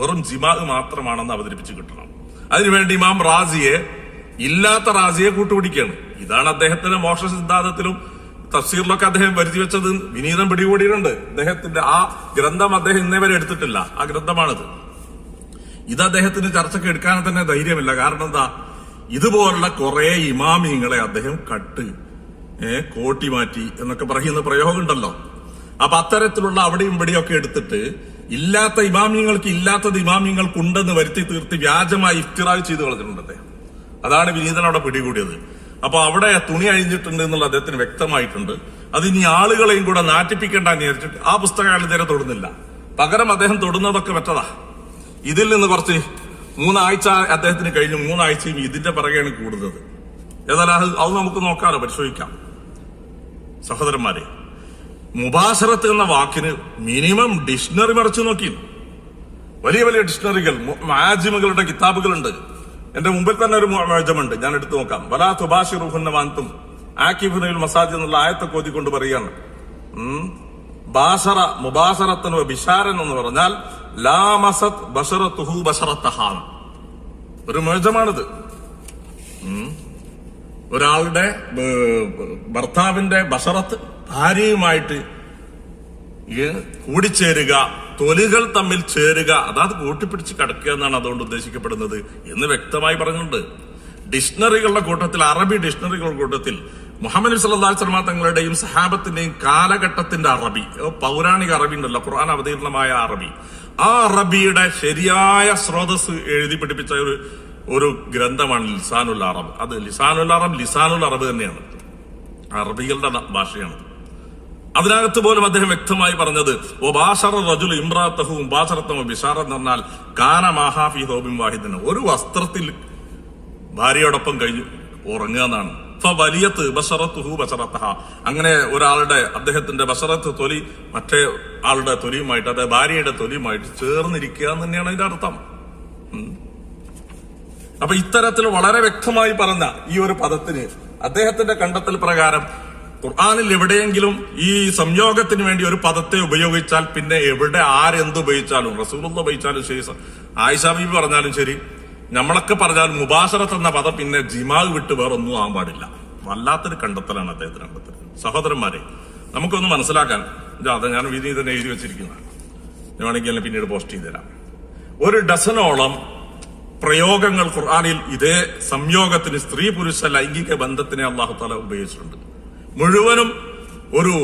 വെറും ജിമാ മാത്രമാണെന്ന് അവതരിപ്പിച്ച് കിട്ടണം. അതിനുവേണ്ടി ഇമാം റാസിയെ, ഇല്ലാത്ത റാസിയെ കൂട്ടുപിടിക്കുകയാണ്. ഇതാണ് അദ്ദേഹത്തിന്റെ മോക്ഷ സിദ്ധാന്തത്തിലും തഫ്സീറിലൊക്കെ അദ്ദേഹം വരുത്തി വെച്ചത്. വിനീതം പിടികൂടിയിട്ടുണ്ട്. അദ്ദേഹത്തിന്റെ ആ ഗ്രന്ഥം അദ്ദേഹം ഇന്നേ വരെ എടുത്തിട്ടില്ല. ആ ഗ്രന്ഥമാണിത്. ഇത് അദ്ദേഹത്തിന് ചർച്ചയ്ക്ക് എടുക്കാൻ തന്നെ ധൈര്യമില്ല. കാരണം എന്താ? ഇതുപോലുള്ള കുറെ ഇമാമിങ്ങളെ അദ്ദേഹം കോട്ടി മാറ്റി എന്നൊക്കെ പറയുന്ന പ്രയോഗം ഉണ്ടല്ലോ. അപ്പൊ അത്തരത്തിലുള്ള അവിടെയും ഇവിടെയൊക്കെ എടുത്തിട്ട് ഇല്ലാത്ത ഇമാമിങ്ങൾക്ക് ഇല്ലാത്തത് ഇമാമിങ്ങൾക്കുണ്ടെന്ന് വരുത്തി തീർത്ത് വ്യാജമായി ഇഫ്തിറാവ് ചെയ്ത് കളഞ്ഞിട്ടുണ്ട് അദ്ദേഹം. അതാണ് വിനീതൻ അവിടെ പിടികൂടിയത്. അപ്പൊ അവിടെ തുണി അഴിഞ്ഞിട്ടുണ്ട് എന്നുള്ള അദ്ദേഹത്തിന് വ്യക്തമായിട്ടുണ്ട്. അത് ഇനി ആളുകളെയും കൂടെ നാറ്റിപ്പിക്കേണ്ടെന്ന് വിചാരിച്ചിട്ട് ആ പുസ്തകം അയാൾ നേരെ തൊടുന്നില്ല. പകരം അദ്ദേഹം തൊടുന്നതൊക്കെ മറ്റതാ. ഇതിൽ നിന്ന് കുറച്ച് 3 ആഴ്ച അദ്ദേഹത്തിന് കഴിഞ്ഞു. 3 ആഴ്ചയും ഇതിന്റെ പിറകെയാണ് കൂടുന്നത്. ഏതായാലും അത് നമുക്ക് നോക്കാനോ പരിശോധിക്കാം. സഹോദരന്മാരെ, മുബാശറത്ത് എന്ന വാക്കിന് മിനിമം ഡിക്ഷണറി മറിച്ചു നോക്കി. വലിയ വലിയ ഡിക്ഷണറികൾ, മാജിമുകളുടെ കിതാബുകളുണ്ട്. എന്റെ മുമ്പിൽ തന്നെ ഒരു മാജമുണ്ട്, ഞാൻ എടുത്തു നോക്കാം. വലാ തുബാശിറുഹുന്ന വാൻതും ആകിഫുനൽ മസാജിദ് എന്നുള്ള ആയത്തൊക്കെ ഓതിക്കൊണ്ട് പറയാണ്. മുബാശറത്തിന് ബിശാരൻ എന്ന് പറഞ്ഞാൽ ലാമസത് ബശറത്തുഹു ബശറത്തഹാൻ, ഒരു മോചമാണിത്. ഒരാളുടെ ഭർത്താവിന്റെ ബശറത്ത് ഭാര്യയുമായിട്ട് കൂടിച്ചേരുക, തൊലികൾ തമ്മിൽ ചേരുക, അതായത് കൂട്ടിപ്പിടിച്ച് കിടക്കുക എന്നാണ് അതുകൊണ്ട് ഉദ്ദേശിക്കപ്പെടുന്നത് എന്ന് വ്യക്തമായി പറഞ്ഞിട്ടുണ്ട്. ഡിക്ഷണറികളുടെ കൂട്ടത്തിൽ, അറബി ഡിക്ഷണറികളുടെ കൂട്ടത്തിൽ മുഹമ്മദ് സല്ലല്ലാഹു അലൈഹി വസല്ലം തങ്ങളുടെയും സഹാബത്തിന്റെയും കാലഘട്ടത്തിന്റെ അറബി, പൗരാണിക അറബി ഉണ്ടല്ലോ, ഖുർആൻ അവതീർണമായ അറബി, ആ അറബിയുടെ ശരിയായ സ്രോതസ് എഴുതി പഠിപ്പിച്ച ഒരു ഗ്രന്ഥമാണ് ലിസാനുൽ അറബ്. അത് ലിസാനുൽ അറബ് തന്നെയാണ്, അറബികളുടെ ഭാഷയാണ്. അതിനകത്ത് പോലും അദ്ദേഹം വ്യക്തമായി പറഞ്ഞത് എന്ന് പറഞ്ഞാൽ കാന മാഹാഫി ഹോബിൻ വാഹിദിന്, ഒരു വസ്ത്രത്തിൽ ഭാര്യയോടൊപ്പം കഴിഞ്ഞു ഉറങ്ങുക എന്നാണ്. വലിയത്ത് ബശറത്തുഹു ബശറത്തഹ, അങ്ങനെ ഒരാളുടെ അദ്ദേഹത്തിന്റെ ബശറത്ത് തൊലി മറ്റേ ആളുടെ തൊലിയുമായിട്ട്, അതായത് ഭാര്യയുടെ തൊലിയുമായിട്ട് ചേർന്നിരിക്കുക എന്ന് തന്നെയാണ് അതിന്റെ അർത്ഥം. അപ്പൊ ഇത്തരത്തിൽ വളരെ വ്യക്തമായി പറഞ്ഞ ഈ ഒരു പദത്തിന് അദ്ദേഹത്തിന്റെ കണ്ടെത്തൽ പ്രകാരം ഖുർആനിൽ എവിടെയെങ്കിലും ഈ സംയോഗത്തിന് വേണ്ടി ഒരു പദത്തെ ഉപയോഗിച്ചാൽ പിന്നെ എവിടെ ആരെന്ത് ഉപയോഗിച്ചാലും, റസൂലുള്ളാഹി ഉപയോഗിച്ചാലും ശരി, ആയിഷാ ബീബി പറഞ്ഞാലും ശരി, നമ്മളൊക്കെ പറഞ്ഞാലും മുബാശറത്ത് എന്ന പദം പിന്നെ ജിമാൽ വിട്ട് വേറൊന്നും ആവാൻ പാടില്ല. വല്ലാത്തൊരു കണ്ടെത്തലാണ് അദ്ദേഹത്തിന് കണ്ടെത്തൽ. സഹോദരന്മാരെ, നമുക്കൊന്ന് മനസ്സിലാക്കാൻ, അത് ഞാൻ വിധി തന്നെ എഴുതി വെച്ചിരിക്കുന്നതാണ്, ഞാൻ വേണമെങ്കിൽ പിന്നീട് പോസ്റ്റ് ചെയ്ത് തരാം. 1 ഡസനോളം പ്രയോഗങ്ങൾ ഖുർആനിൽ ഇതേ സംയോഗത്തിന്, സ്ത്രീ പുരുഷ ലൈംഗിക ബന്ധത്തിനെ അല്ലാഹു തആല ഉപയോഗിച്ചിട്ടുണ്ട്. മുഴുവനും ഒരു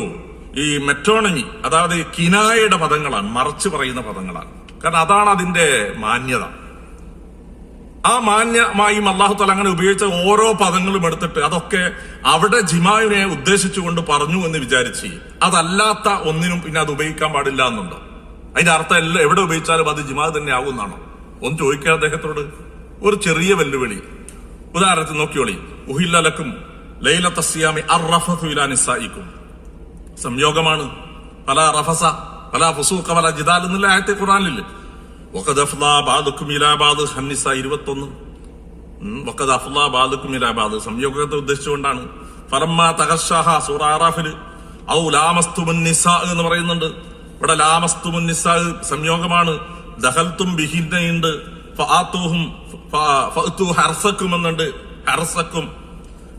ഈ മെറ്റോണമി, അതായത് കിനായയുടെ പദങ്ങളാണ്, മറച്ചു പറയുന്ന പദങ്ങളാണ്. കാരണം അതാണ് അതിന്റെ മാന്യത. ആ മാന്യമായും അല്ലാഹു തആല അങ്ങനെ ഉപയോഗിച്ച ഓരോ പദങ്ങളും എടുത്തിട്ട് അതൊക്കെ അവിടെ ജിമാഇനെ ഉദ്ദേശിച്ചുകൊണ്ട് പറഞ്ഞു എന്ന് വിചാരിച്ച് അതല്ലാത്ത ഒന്നിനും പിന്നെ അത് ഉപയോഗിക്കാൻ പാടില്ല എന്നുണ്ടോ? അതിന്റെ അർത്ഥം എല്ലാം എവിടെ ഉപയോഗിച്ചാലും അത് ജിമാ തന്നെ ആകുമെന്നാണോ? ഒന്ന് ചോദിക്കുക അദ്ദേഹത്തോട്. ഒരു ചെറിയ വെല്ലുവിളി. ഉദാഹരണത്തിന് നോക്കിയോളി, ഉഹില്ലലക്കും ലൈലത്ത സിയാമി അർറഫതു ഇലാ നിസായിക്കും, സംയോഗമാണ്. ഫലാ റഫസ ഫലാ ഫുസൂഖ ഫലാ ജിദാൽ എന്നുള്ള ആയത്തെ ഖുർആനിൽ. വഖദ് അഫ്ളാ ബഅദുക്കും ഇലാ ബഅദ് ഹന്നിസ 21. വഖദ് അഫ്ളാ ബഅദുക്കും ഇലാ ബഅദ് സംയോഗത്തെ ഉദ്ദേശിച്ചുകൊണ്ടാണ്. ഫലമ്മാ തഗശഹ സൂറ അറാഫിൽ ഔ ലാമസ്തുമുൻ നിസാ എന്ന് പറയുന്നുണ്ട്. ഇവിടെ ലാമസ്തുമുൻ നിസാ സംയോഗമാണ്. ദഖൽതും ബിഹിന്നയുണ്ട്, ഫആതുഹും ഫഅതു ഹർസക്കും എന്നുണ്ട്. ഹർസക്കും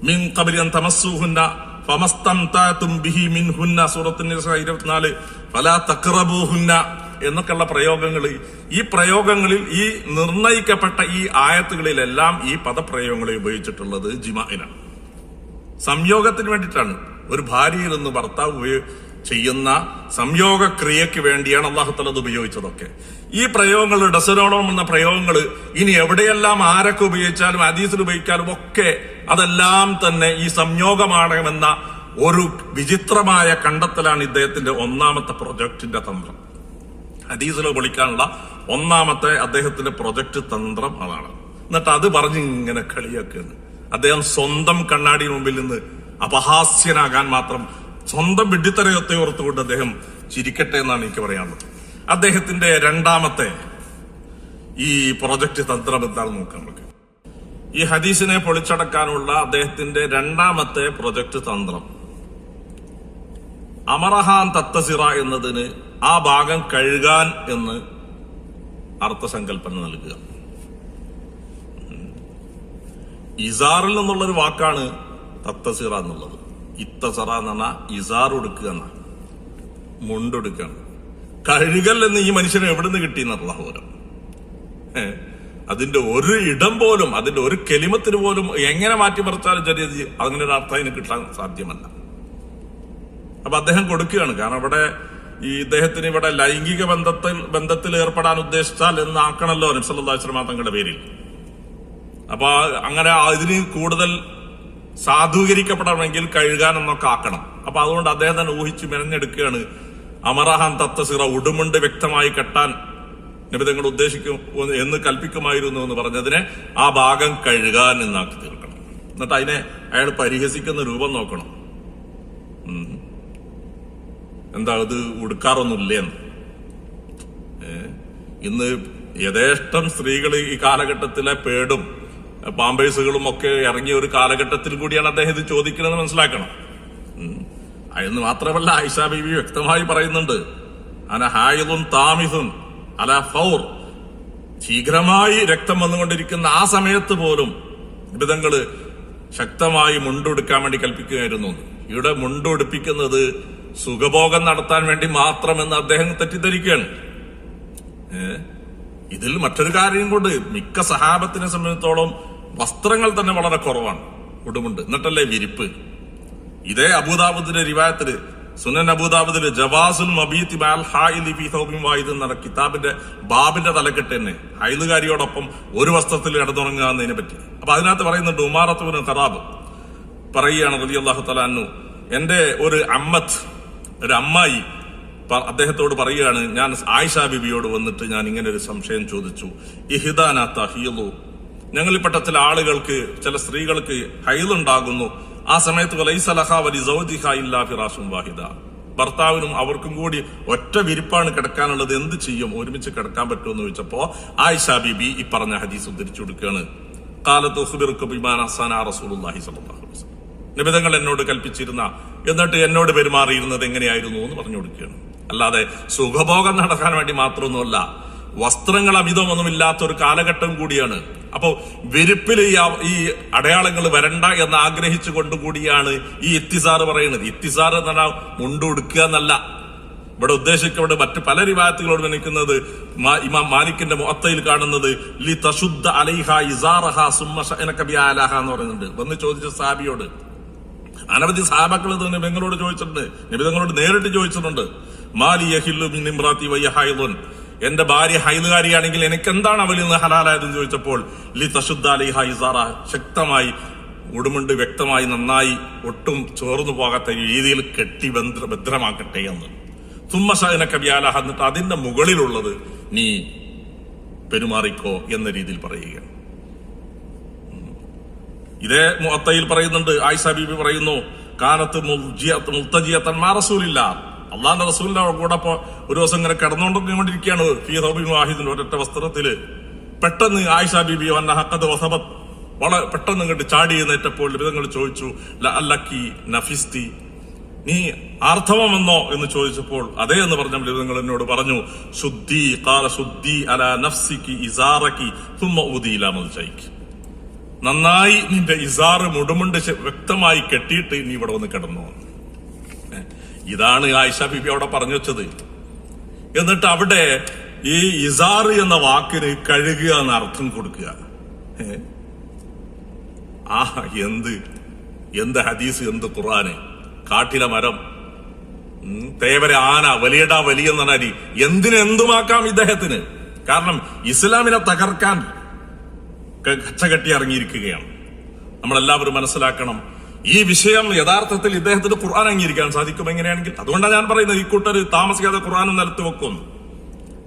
മിൻ ഖബ്ലി അൻ തമസ്സുഹുന്ന ഫമസ്തംതഅതും ബിഹി മിൻഹുന്ന സൂറത്തുൻ നിസാ 24 ഫലാ തഖറബൂഹുന്ന എന്നൊക്കെയുള്ള പ്രയോഗങ്ങൾ, ഈ പ്രയോഗങ്ങളിൽ ഈ നിർണയിക്കപ്പെട്ട ഈ ആയത്തുകളിലെല്ലാം ഈ പദപ്രയോഗങ്ങളെ ഉപയോഗിച്ചിട്ടുള്ളത് ജിമാഇനാണ്, സംയോഗത്തിന് വേണ്ടിയിട്ടാണ്. ഒരു ഭാര്യയിൽ നിന്ന് ഭർത്താവ് ചെയ്യുന്ന സംയോഗക്രിയക്ക് വേണ്ടിയാണ് അള്ളാഹു തആല അത് ഉപയോഗിച്ചതൊക്കെ. ഈ പ്രയോഗങ്ങൾ ഡസനോളം എന്ന പ്രയോഗങ്ങൾ ഇനി എവിടെയെല്ലാം ആരൊക്കെ ഉപയോഗിച്ചാലും ഹദീസിൽ ഉപയോഗിച്ചാലും ഒക്കെ അതെല്ലാം തന്നെ ഈ സംയോഗമാണെന്ന ഒരു വിചിത്രമായ കണ്ടെത്തലാണ് ഇദ്ദേഹത്തിന്റെ ഒന്നാമത്തെ പ്രൊജക്ടിന്റെ തന്ത്രം. ഹദീസിൽ വിളിക്കാനുള്ള ഒന്നാമത്തെ അദ്ദേഹത്തിന്റെ പ്രൊജക്ട് തന്ത്രം അതാണ്. എന്നിട്ട് അത് പറഞ്ഞ് ഇങ്ങനെ കളിയാക്കുകയാണ്. അദ്ദേഹം സ്വന്തം കണ്ണാടിന് മുമ്പിൽ നിന്ന് അപഹാസ്യനാകാൻ മാത്രം സ്വന്തം വിഡ്ഢിത്തരത്തെ ഓർത്തുകൊണ്ട് അദ്ദേഹം ചിരിക്കട്ടെ എന്നാണ് എനിക്ക് പറയാനുള്ളത്. അദ്ദേഹത്തിന്റെ രണ്ടാമത്തെ ഈ പ്രൊജക്ട് തന്ത്രം എന്താണെന്ന് നോക്കാം നമുക്ക്. ഈ ഹദീസിനെ പൊളിച്ചടക്കാനുള്ള അദ്ദേഹത്തിന്റെ രണ്ടാമത്തെ പ്രൊജക്ട് തന്ത്രം അമറഹാൻ തത്തസിറ എന്നതിന് ആ ഭാഗം കഴുകാൻ എന്ന് അർത്ഥസങ്കല്പന നൽകുക. ഇസാറിൽ നിന്നുള്ളൊരു വാക്കാണ് തത്തസിറ എന്നുള്ളത്. ഇത്തസറ എന്ന് പറഞ്ഞാൽ ഇസാർ കൊടുക്കുക എന്നാ, മുണ്ടൊടുക്കുകയാണ്. കഴുകൽ എന്ന് ഈ മനുഷ്യനെ എവിടുന്ന് കിട്ടിയെന്നുള്ള പോലും അതിന്റെ ഒരു ഇടം പോലും, അതിന്റെ ഒരു കെലിമത്തിന് പോലും എങ്ങനെ മാറ്റിമറിച്ചാലും ചെറിയ അങ്ങനെ ഒരു അർത്ഥം അതിന് കിട്ടാൻ സാധ്യമല്ല. അപ്പൊ അദ്ദേഹം കൊടുക്കുകയാണ്. കാരണം ഇവിടെ ഈ ഇദ്ദേഹത്തിന് ഇവിടെ ലൈംഗിക ബന്ധത്തിൽ ഏർപ്പെടാൻ ഉദ്ദേശിച്ചാൽ എന്നാക്കണല്ലോ നബി സല്ലല്ലാഹു അലൈഹി വസല്ലം തങ്ങളുടെ പേരിൽ. അപ്പൊ അങ്ങനെ ഇതിന് കൂടുതൽ സാധൂകരിക്കപ്പെടണമെങ്കിൽ കഴുകാൻ എന്നൊക്കെ ആക്കണം. അപ്പൊ അതുകൊണ്ട് അദ്ദേഹം തന്നെ ഊഹിച്ച് മെനഞ്ഞെടുക്കുകയാണ് അമറഹാൻ തത്തസിറ, ഉടുമുണ്ട് വ്യക്തമായി കെട്ടാൻ നിബിധങ്ങൾ ഉദ്ദേശിക്കും എന്ന് കൽപ്പിക്കുമായിരുന്നു എന്ന് പറഞ്ഞതിനെ ആ ഭാഗം കഴുകാൻ എന്നാക്കി തീർക്കണം. എന്നിട്ട് അതിനെ അയാൾ പരിഹസിക്കുന്ന രൂപം നോക്കണം. എന്താ ഇത് ഉടുക്കാറൊന്നുമില്ലേന്ന്. ഇന്ന് യഥേഷ്ടം സ്ത്രീകൾ ഈ കാലഘട്ടത്തിലെ പേടും പാമ്പേഴ്സുകളും ഒക്കെ ഇറങ്ങിയ ഒരു കാലഘട്ടത്തിൽ കൂടിയാണ് അദ്ദേഹം ഇത് ചോദിക്കുന്നത് മനസ്സിലാക്കണം. എന്ന് മാത്രമല്ല ആയിഷ ബീവി വ്യക്തമായി പറയുന്നുണ്ട്, അന ഹായിദുൻ താമിസുൻ അല ഫൗർ, ശീഘ്രമായി രക്തം വന്നുകൊണ്ടിരിക്കുന്ന ആ സമയത്ത് പോലും വിധങ്ങള് ശക്തമായി മുണ്ടുടുക്കാൻ വേണ്ടി കൽപ്പിക്കുകയായിരുന്നു. ഇവിടെ മുണ്ടുടുപ്പിക്കുന്നത് സുഖഭോഗം നടത്താൻ വേണ്ടി മാത്രമെന്ന് അദ്ദേഹം തെറ്റിദ്ധരിക്കുകയാണ്. ഇതിൽ മറ്റൊരു കാര്യം കൊണ്ട് മിക്ക സഹാബത്തിനെ സംബന്ധിച്ചിടത്തോളം വസ്ത്രങ്ങൾ തന്നെ വളരെ കുറവാണ്, ഉടുമുണ്ട്. എന്നിട്ടല്ലേ വിരിപ്പ്. ഇതേ അബൂദാബുദിന്റെ റിവായത്തില്, സുനൻ അബൂദാബുദില് ജവാസുൽ മബീതി ബഅൽ ഹായിലി ഫീ തൗബിൻ വാഹിദ് എന്ന കിതാബിന്റെ ബാബിന്റെ തലക്കെട്ട് തന്നെ ഹൈലുകാരിയോടൊപ്പം ഒരു വസ്ത്രത്തിൽ കിടന്നുറങ്ങുക എന്നതിനെ പറ്റി. അപ്പൊ അതിനകത്ത് പറയുന്നുണ്ട്, ഉമാറത്ത് ബിൻ ഖറാബ് പറയുകയാണ് റളിയല്ലാഹു തആല അൻഹു, എന്റെ ഒരു അമ്മായി അദ്ദേഹത്തോട് പറയുകയാണ്, ഞാൻ ആയിഷ ബിബിയോട് വന്നിട്ട് ഞാൻ ഇങ്ങനെ ഒരു സംശയം ചോദിച്ചു. ഇഹ്ദാന തഹീലു, ഞങ്ങളിൽപ്പെട്ട ചില ആളുകൾക്ക്, ചില സ്ത്രീകൾക്ക് ഹൈലുണ്ടാകുന്നു. ആ സമയത്ത് വലൈസ ലഹാ വലി സൗജിഹാ ഇല്ലാ ഫിറാശുൻ വാഹിദ, ഭർത്താവിനും അവർക്കും കൂടി ഒറ്റ വിരിപ്പാണ് കിടക്കാനുള്ളത്, എന്ത് ചെയ്യും, ഒരുമിച്ച് കിടക്കാൻ പറ്റുമെന്ന് ചോദിച്ചപ്പോ ആയിഷ ബിബി ഈ പറഞ്ഞ ഹദീസ് ഉദ്ധരിച്ചു കൊടുക്കുകയാണ്. ഖാലത്ത് ഉഖ്ബിറുക ബിമാ ഹസന റസൂലുള്ളാഹി സ്വല്ലല്ലാഹു അലൈഹി വസല്ലം, നിബിധങ്ങൾ എന്നോട് കൽപ്പിച്ചിരുന്ന, എന്നിട്ട് എന്നോട് പെരുമാറിയിരുന്നത് എങ്ങനെയായിരുന്നു എന്ന് പറഞ്ഞു കൊടുക്കുകയാണ്. അല്ലാതെ സുഖഭോഗം നടക്കാൻ വേണ്ടി മാത്രമൊന്നുമല്ല, വസ്ത്രങ്ങൾ അമിതമൊന്നുമില്ലാത്ത ഒരു കാലഘട്ടം കൂടിയാണ്. അപ്പോ വിരിപ്പിൽ ഈ അടയാളങ്ങൾ വരണ്ട എന്ന് ആഗ്രഹിച്ചു കൊണ്ടുകൂടിയാണ് ഈ ഇത്തിസാറ് പറയുന്നത്. ഇത്തിസാറ് എന്ന് പറഞ്ഞാൽ മുണ്ട് ഉടുക്കുക എന്നല്ല ഇവിടെ ഉദ്ദേശിക്കവിടെ. മറ്റ് പല റിവായത്തുകളോട് നിൽക്കുന്നത് ഇമാം മാലിക്കിന്റെ മുഅത്തയിൽ കാണുന്നത് ലി തശുദ്ദ അലൈഹ ഇസാറഹ സുമ്മ ശഅനക ബിഅലഹ എന്ന് പറയുന്നുണ്ട്. വന്ന് ചോദിച്ച സഹാബിയോട്, അനവധി സഹാബാക്കൾ നിബിധങ്ങളോട് ചോദിച്ചിട്ടുണ്ട്, നിബിധങ്ങളോട് നേരിട്ട് ചോദിച്ചിട്ടുണ്ട്, മാലി യഹില്ലു മിൻ ഇംറാത്തി വയ ഹൈദുൻ, എന്റെ ഭാര്യ ഹൈലുകാരിയാണെങ്കിൽ എനിക്ക് എന്താണ് അവളിൽ നിന്ന് ഹലാലായതെന്ന് ചോദിച്ചപ്പോൾ ലി തശുദ്ദ അലൈഹ ഇസാറ, ശക്തമായി ഉടുമുണ്ട് വ്യക്തമായി നന്നായി ഒട്ടും ചോർന്നു പോകാത്ത രീതിയിൽ കെട്ടി ഭദ്രമാക്കട്ടെ എന്ന്. സുമ്മ ശഅനക ബിഅലഹ, എന്നിട്ട് അതിന്റെ മുകളിലുള്ളത് നീ പെരുമാറിക്കോ എന്ന രീതിയിൽ പറയുകയാണ്. ഇതേ മുഅത്തയിൽ പറയുന്നുണ്ട്, ആയിഷ ബീബി പറയുന്നു, കാനത്ത് മുൽത്തജിയത്തൻ മാ റസൂലില്ലാ, അള്ളാന്റെ റസൂലിന്റെ കൂടെ ഒരു ദിവസം ഇങ്ങനെ കിടന്നുകൊണ്ടിരിക്കുകയാണ് ഫീ തൗബിൻ വാഹിദിൻ, ഒരൊറ്റ വസ്ത്രത്തില്. പെട്ടെന്ന് ആയിഷ ബീബി ഹഖദ വസബത്, വളരെ പെട്ടെന്ന് ഇങ്ങോട്ട് ചാടി എഴുന്നേറ്റപ്പോൾ വിധങ്ങൾ ചോദിച്ചു, ലഅല്ലക്കി നഫിസ്തി, നീ ആർത്തവമെന്നോ എന്ന് ചോദിച്ചപ്പോൾ അതേ എന്ന് പറഞ്ഞ വിധങ്ങൾ എന്നോട് പറഞ്ഞു, ശുദ്ധി ഖാല ശുദ്ധി അലാ നഫ്സികി ഇസാറകി തുമ്മ ഉദി ഇലാ മൽജൈകി, നന്നായി നിന്റെ ഇസാറ് മുടുമുണ്ട് വ്യക്തമായി കെട്ടിയിട്ട് നീ ഇവിടെ വന്ന് കിടന്നു. ഇതാണ് ആയിഷ ബീബി അവിടെ പറഞ്ഞു വെച്ചത്. എന്നിട്ട് അവിടെ ഈ ഇസാറ് എന്ന വാക്കിന് കഴുകുക എന്ന അർത്ഥം കൊടുക്കുക. എന്ത് ഹദീസ്, എന്ത് ഖുർആന്, കാട്ടിലെ മരം, തേവര ആന, വലിയടാ വലിയ നടി, എന്തുമാക്കാം ഇദ്ദേഹത്തിന്. കാരണം ഇസ്ലാമിനെ തകർക്കാൻ കച്ചകെട്ടി ഇറങ്ങിയിരിക്കുകയാണ്. നമ്മളെല്ലാവരും മനസ്സിലാക്കണം, ഈ വിഷയം യഥാർത്ഥത്തിൽ ഇദ്ദേഹത്തിന് ഖുർആൻ അംഗീകരിക്കാൻ സാധിക്കും എങ്ങനെയാണെങ്കിൽ. അതുകൊണ്ടാണ് ഞാൻ പറയുന്നത് ഈ കൂട്ടർ താമസിക്കാതെ ഖുർആനും നിലത്ത് വെക്കും.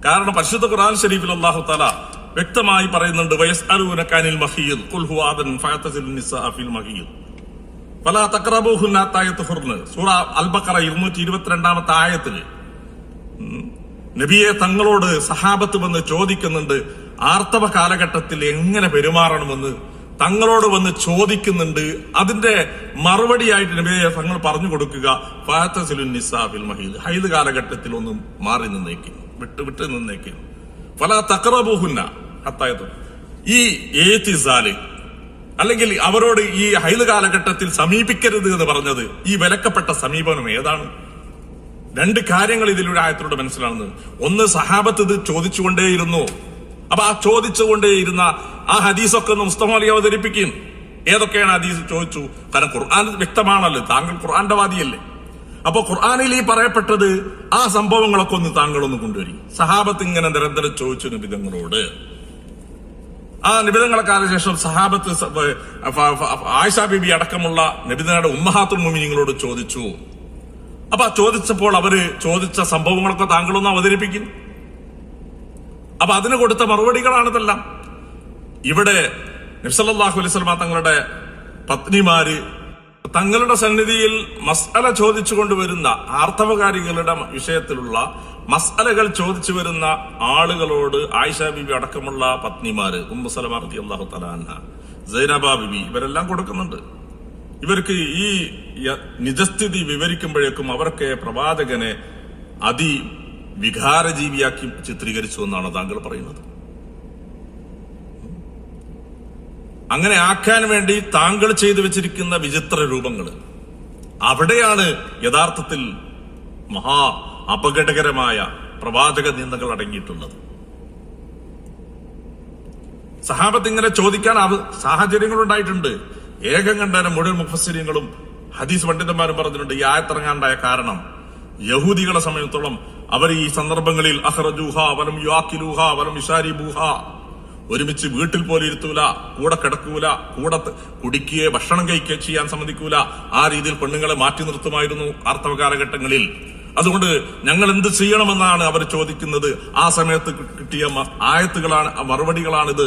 കാരണം പരിശുദ്ധ ഖുർആൻ ഷരീഫിൽ അല്ലാഹു തആല വ്യക്തമായി പറയുന്നുണ്ട്, വയസ്അലൂനക അനിൽ മഹീദ് ഖുൽ ഹുവ അദൻ ഫഅതസിലുൻ നിസാഅ ഫിൽ മഹീദ് ഫലാ തഖറബൂഹുന്ന ഹത്താ യത്ഹുർന. സൂറ അൽ ബഖറ 222 ആയത്തിൽ നബിയെ തങ്ങളോട് സഹാബത്ത് വന്ന് ചോദിക്കുന്നുണ്ട്, ആർത്തവ കാലഘട്ടത്തിൽ എങ്ങനെ പെരുമാറണമെന്ന് തങ്ങളോട് വന്ന് ചോദിക്കുന്നുണ്ട്. അതിന്റെ മറുപടിയായിട്ട് നബിയെ തങ്ങൾ പറഞ്ഞു കൊടുക്കുക, ഫഅതസിലുൻ നിസാഅ ഫിൽ മഹീദ്, ഹൈദ് കാലഘട്ടത്തിൽ ഒന്ന് മാറി നിന്നേക്കും, വിട്ട് നിന്നേക്കും. ഫലാ തഖറബൂഹുന്ന ഹത്താ യത്ഹുർന. ഈ ഏതിസാല് അല്ലെങ്കിൽ അവരോട് ഈ ഹൈദ് കാലഘട്ടത്തിൽ സമീപിക്കരുത് എന്ന് പറഞ്ഞത് ഈ വിലക്കപ്പെട്ട സമീപനം ഏതാണ്? രണ്ട് കാര്യങ്ങൾ ഇതിലൂടെ ആയത്തിലൂടെ മനസ്സിലാവുന്നത്. ഒന്ന്, സഹാബത്ത് ഇത് ചോദിച്ചുകൊണ്ടേയിരുന്നു. അപ്പൊ ആ ചോദിച്ചുകൊണ്ടേയിരുന്ന ആ ഹദീസൊക്കെ ഒന്ന് മുസ്തഫ അലി അവതരിപ്പിക്കും. ഏതൊക്കെയാണ് ഹദീസ് ചോദിച്ചു? കാരണം ഖുർആൻ വ്യക്തമാണല്ലോ, താങ്കൾ ഖുർആന്റെ വാദിയല്ലേ. അപ്പൊ ഖുർആനിൽ ഈ പറയപ്പെട്ടത് ആ സംഭവങ്ങളൊക്കെ ഒന്ന് താങ്കളൊന്ന് കൊണ്ടുവരും. സഹാബത്ത് ഇങ്ങനെ നിരന്തരം ചോദിച്ചു നിബിധങ്ങളോട്. ആ നിബിധങ്ങളെ കാലശേഷം സഹാബത്ത് ആയിഷ ബീബി അടക്കമുള്ള നബിതങ്ങളുടെ ഉമ്മഹാത്തുൽ മുഅ്മിനീങ്ങളോട് ചോദിച്ചു. അപ്പൊ ചോദിച്ചപ്പോൾ അവര് ചോദിച്ച സംഭവങ്ങളൊക്കെ താങ്കളൊന്ന് അവതരിപ്പിക്കും. അപ്പൊ അതിന് കൊടുത്ത മറുപടികളാണിതെല്ലാം. ഇവിടെ നബി സല്ലല്ലാഹു അലൈഹി വസല്ലം തങ്ങളുടെ പത്നിമാര് തങ്ങളുടെ സന്നിധിയിൽ മസ്അല ചോദിച്ചു കൊണ്ടുവരുന്ന ആർത്തവകാരികളുടെ വിഷയത്തിലുള്ള മസ്അലകൾ ചോദിച്ചു വരുന്ന ആളുകളോട് ആയിഷ ബീബി അടക്കമുള്ള പത്നിമാര്, ഉമ്മു സലമ റളിയല്ലാഹു തആല അൻഹ, സൈനബ ബീബി, ഇവരെല്ലാം കൊടുക്കുന്നുണ്ട്. ഇവർക്ക് ഈ നിജസ്ഥിതി വിവരിക്കുമ്പോഴേക്കും അവർക്ക് പ്രവാചകനെ വികാരജീവിയാക്കി ചിത്രീകരിച്ചു എന്നാണ് താങ്കൾ പറയുന്നത്. അങ്ങനെ ആക്കാൻ വേണ്ടി താങ്കൾ ചെയ്തു വെച്ചിരിക്കുന്ന വിചിത്ര രൂപങ്ങൾ, അവിടെയാണ് യഥാർത്ഥത്തിൽ മഹാ അപകടകരമായ പ്രവാചക നിന്ദകൾ അടങ്ങിയിട്ടുള്ളത്. സഹാബത്ത് ഇങ്ങനെ ചോദിക്കാൻ സാഹചര്യങ്ങൾ ഉണ്ടായിട്ടുണ്ട്. ഏകം കണ്ടാലും മുഴുവൻ മുഫസ്സിരീങ്ങളും ഹദീസ് പണ്ഡിതന്മാരും പറഞ്ഞിട്ടുണ്ട്, ഈ ആയത്തിറങ്ങാണ്ടായ കാരണം യഹൂദികളെ സംബന്ധിച്ചിടത്തോളം അവർ ഈ സന്ദർഭങ്ങളിൽ അഖ്റജൂഹ വലം യുആഖിലൂഹ വലം യുശാരിബൂഹ, ഒരുമിച്ച് വീട്ടിൽ പോലെ ഇരുത്തൂല, കൂടെ കിടക്കൂല, കൂടെ കുടിക്കുകയോ ഭക്ഷണം കഴിക്കുകയോ ചെയ്യാൻ സമ്മതിക്കൂല. ആ രീതിയിൽ പെണ്ണുങ്ങളെ മാറ്റി നിർത്തുമായിരുന്നു ആർത്തവ കാലഘട്ടങ്ങളിൽ. അതുകൊണ്ട് ഞങ്ങൾ എന്ത് ചെയ്യണമെന്നാണ് അവർ ചോദിക്കുന്നത്. ആ സമയത്ത് കിട്ടിയ ആയത്തുകളാണ്, മറുപടികളാണിത്.